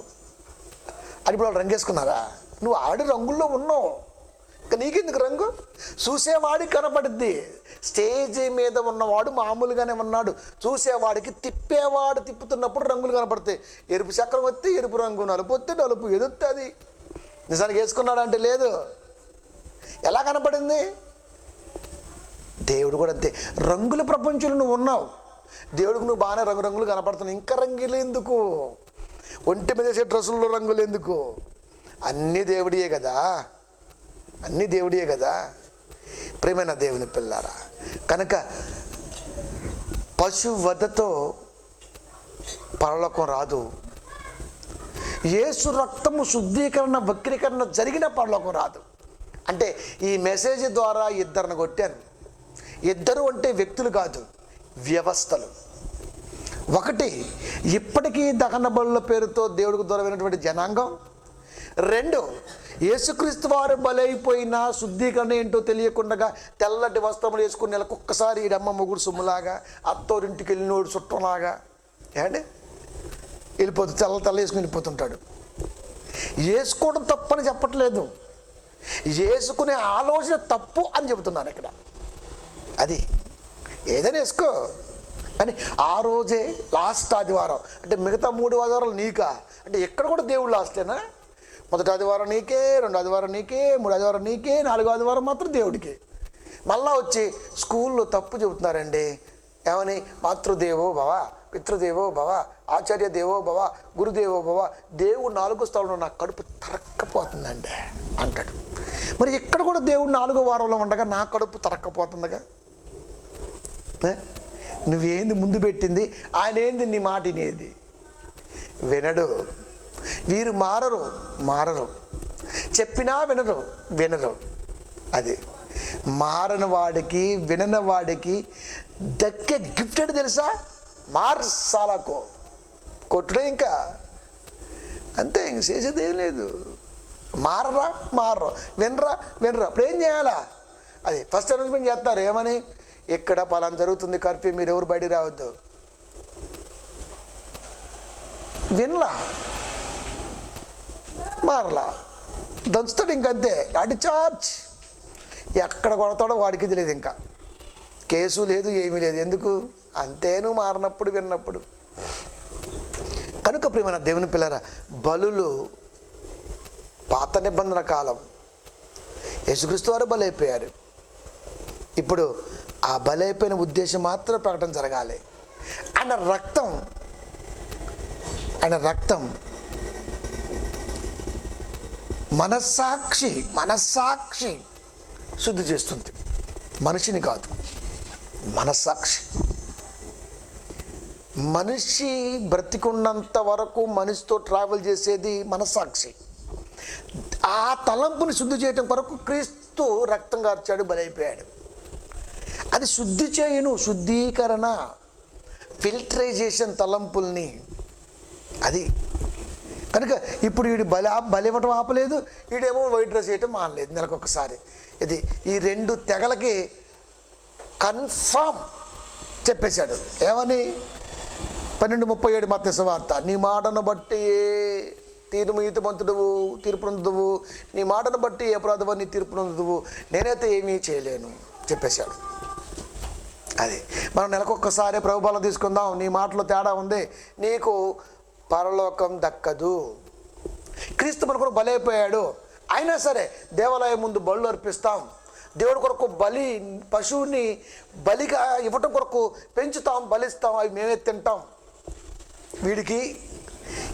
అని ఇప్పుడు వాళ్ళు రంగు వేసుకున్నారా? నువ్వు ఆడి రంగుల్లో ఉన్నావు, ఇంకా నీకెందుకు రంగు? చూసేవాడికి కనపడుద్ది. స్టేజ్ మీద ఉన్నవాడు మామూలుగానే ఉన్నాడు, చూసేవాడికి తిప్పేవాడు తిప్పుతున్నప్పుడు రంగులు కనపడతాయి. ఎరుపు చక్రం వస్తే ఎరుపు రంగు, నలుపు వస్తే నలుపు, ఎదుస్తే అది. నిజానికి వేసుకున్నాడు అంటే లేదు. ఎలా కనపడింది? దేవుడు కూడా అంతే. రంగుల ప్రపంచంలో నువ్వు ఉన్నావు, దేవుడికి నువ్వు బాగానే రంగులు కనపడుతున్నావు. ఇంకా రంగులు ఎందుకు? ఒంటి మీద వేసే డ్రెస్సుల్లో రంగులు ఎందుకు? అన్నీ దేవుడియే కదా, అన్నీ దేవుడియే కదా ప్రియమైన దేవుని పిల్లారా. కనుక పశు వధతో పరలోకం రాదు. యేసు రక్తము శుద్ధీకరణ వక్రీకరణ జరిగిన పరలోకం రాదు. అంటే ఈ మెసేజ్ ద్వారా 2 కొట్టాను. 2 అంటే వ్యక్తులు కాదు, వ్యవస్థలు. 1 ఇప్పటికీ దహన బలుల పేరుతో దేవుడికి దూరమైనటువంటి జనాంగం. 2 యేసుక్రీస్తు వారు బలైపోయిన శుద్ధీకరణ ఏంటో తెలియకుండా తెల్లటి వస్త్రములు వేసుకుని నెలకొక్కసారి ఈడమ్మ మొగుడు సొమ్ములాగా, అత్తోరింటికి వెళ్ళినోడు చుట్టంలాగా ఏమండి వెళ్ళిపోతు తెల్ల వేసుకుని వెళ్ళిపోతుంటాడు. వేసుకోవడం తప్పని చెప్పట్లేదు, వేసుకునే ఆలోచన తప్పు అని చెబుతున్నాను ఇక్కడ. అది ఏదైనా వేసుకో, కానీ ఆ రోజే లాస్ట్ ఆదివారం అంటే మిగతా 3 ఆదివారాలు నీకా? అంటే ఎక్కడ కూడా దేవుడు లాస్టేనా? మొదటి ఆదివారం నీకే, 2వ ఆదివారం నీకే, 3వ ఆదివారం నీకే, 4వ ఆదివారం మాత్రం దేవుడికి. మళ్ళా వచ్చి స్కూల్లో తప్పు చెబుతున్నారండి, ఏమని? మాతృదేవో భవ, పితృదేవో భవ, ఆచార్య దేవో భవ, గురుదేవో భవ. దేవుడు 4వ స్థలంలో నా కడుపు తరక్కపోతుందండి అంటాడు. మరి ఇక్కడ కూడా దేవుడు 4వ వారంలో ఉండగా నా కడుపు తరక్కపోతుందిగా. నువ్వేంది ముందు పెట్టింది, ఆయన ఏంది నీ మాట వినేది? వినడు. వీరు మారరు, చెప్పినా వినరు. అది మారని వాడికి, వినని వాడికి దక్కే గిఫ్ట్ అంటే తెలుసా? మార్సాలకో కొట్టుడే, ఇంకా అంతే, ఇంక చేసేది ఏం లేదు. మారరు, వినరా. అప్పుడు ఏం చేయాలా? అది ఫస్ట్ అనౌన్స్మెంట్ చేస్తారు. ఏమని? ఇక్కడ పలానా జరుగుతుంది కర్ఫ్యూ, మీరు ఎవరు బయటికి రావద్దు. వినలా, మారలా, దంచుతాడు ఇంకంతే. అటు చార్జ్ ఎక్కడ కొడతాడో వాడికి తెలియదు. ఇంకా కేసు లేదు, ఏమీ లేదు. ఎందుకు? అంతేను మారినప్పుడు, విన్నప్పుడు. కనుక ప్రియమైన దేవుని పిల్లరా, బలులు పాత నిబంధన కాలం, యేసుక్రీస్తు వారు బలైపోయారు. ఇప్పుడు ఆ బలైపోయిన ఉద్దేశం మాత్రం ప్రకటన జరగాలి. ఆయన రక్తం మనస్సాక్షి శుద్ధి చేస్తుంది. మనిషిని కాదు, మనస్సాక్షి. మనిషి బ్రతికున్నంత వరకు మనిషితో ట్రావెల్ చేసేది మనస్సాక్షి. ఆ తలంపుని శుద్ధి చేయటం కొరకు క్రీస్తు రక్తం కార్చాడు, బలైపోయాడు. అది శుద్ధి చేయును, శుద్ధీకరణ, ఫిల్టరైజేషన్ తలంపుల్ని. అది కనుక ఇప్పుడు వీడు బలి ఇవ్వటం ఆపలేదు, వీడేమో వైట్ డ్రెస్ వేయటం మానలేదు నెలకొకసారి. ఇది ఈ 2 తెగలకి కన్ఫామ్ చెప్పేశాడు. ఏమని? 12:37 మత్తయి సువార్త. నీ మాటను బట్టి నీతిమంతుడువు తీర్పు నొందుదువు, నీ మాటను బట్టి ఏ అపరాధవాన్ని తీర్పు నొందుదువు, నేనైతే ఏమీ చేయలేను చెప్పేశాడు. అది మనం నెలకొక్కసారి ప్రభుబలం తీసుకుందాం. నీ మాటలో తేడా ఉంది, నీకు పరలోకం దక్కదు. క్రీస్తు మన కొరకు బలైపోయాడు. అయినా సరే దేవాలయం ముందు బళ్ళు అర్పిస్తాం. దేవుడి కొరకు పశువుని బలిగా ఇవ్వటం కొరకు పెంచుతాం, బలిస్తాం, అవి మేమే తింటాం. వీడికి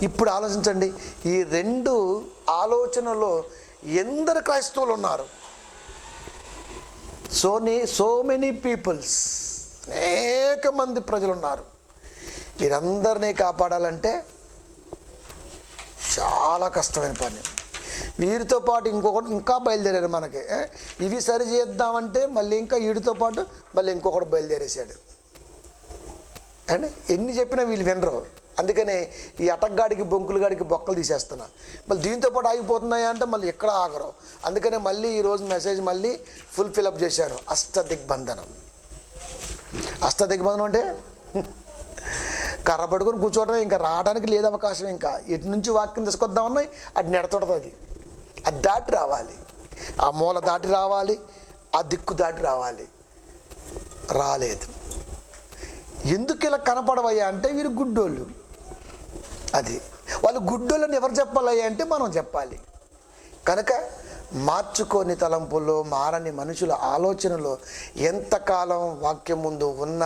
ఇప్పుడు ఆలోచించండి, ఈ 2 ఆలోచనలో ఎందరు క్రైస్తవులు ఉన్నారు? సో మెనీ పీపుల్స్, అనేక మంది ప్రజలు ఉన్నారు. వీరందరినీ కాపాడాలంటే చాలా కష్టమైన పని. వీరితో పాటు ఇంకా బయలుదేరారు మనకి. ఇవి సరి చేద్దామంటే మళ్ళీ ఇంకా వీడితో పాటు మళ్ళీ ఇంకొకటి బయలుదేరేశాడు. అంటే ఎన్ని చెప్పినా వీళ్ళు వినరు. అందుకనే ఈ అటక్గాడికి బొంకులుగాడికి బొక్కలు తీసేస్తున్నా. మళ్ళీ దీంతో పాటు ఆగిపోతున్నాయా అంటే మళ్ళీ ఎక్కడ ఆగరు. అందుకనే మళ్ళీ ఈరోజు మెసేజ్ మళ్ళీ ఫుల్ ఫిలప్ చేశాను. అష్టదిగ్బంధనం అంటే కర్ర పట్టుకొని కూర్చోవడం, ఇంకా రావడానికి లేదు అవకాశం. ఇంకా ఎటు నుంచి వాక్యం తీసుకొద్దామన్నాయి అటు నెడతొడుతుంది. అది దాటి రావాలి, ఆ మూల దాటి రావాలి, ఆ దిక్కు దాటి రావాలి. రాలేదు. ఎందుకు ఇలా కనపడవయ్యా అంటే వీరు గుడ్డోళ్ళు. అది వాళ్ళు గుడ్డోళ్ళని ఎవరు చెప్పాలయ్యా అంటే మనం చెప్పాలి. కనుక మార్చుకోని తలంపుల్లో, మారని మనుషుల ఆలోచనలో ఎంతకాలం వాక్యం ముందు ఉన్న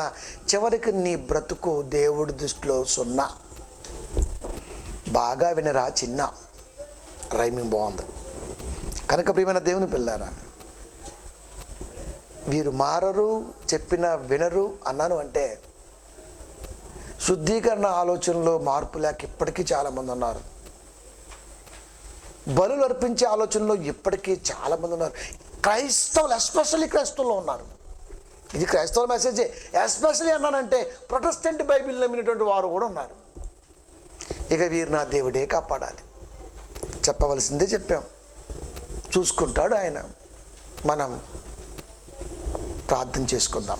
చివరికి నీ బ్రతుకు దేవుడి దృష్టిలో 0. బాగా వినరా చిన్న రైమింగ్ బాగుంది. కనుక ప్రియమైన దేవుని పిల్లారా, వీరు మారరు, చెప్పిన వినరు అన్నాను అంటే శుద్ధీకరణ ఆలోచనలో మార్పు లేక ఇప్పటికీ చాలామంది ఉన్నారు. బలులు అర్పించే ఆలోచనలో ఇప్పటికీ చాలామంది ఉన్నారు. క్రైస్తవులు, ఎస్పెషల్లీ క్రైస్తవులు ఉన్నారు. ఇది క్రైస్తవుల మెసేజే. ఎస్పెషల్లీ అన్నానంటే ప్రొటెస్టెంట్ బైబిల్ నమ్మినటువంటి వారు కూడా ఉన్నారు. ఇక వీరు నా దేవుడే కాపాడాలి, చెప్పవలసిందే చెప్పాం, చూసుకుంటాడు ఆయన. మనం ప్రార్థన చేసుకుందాం.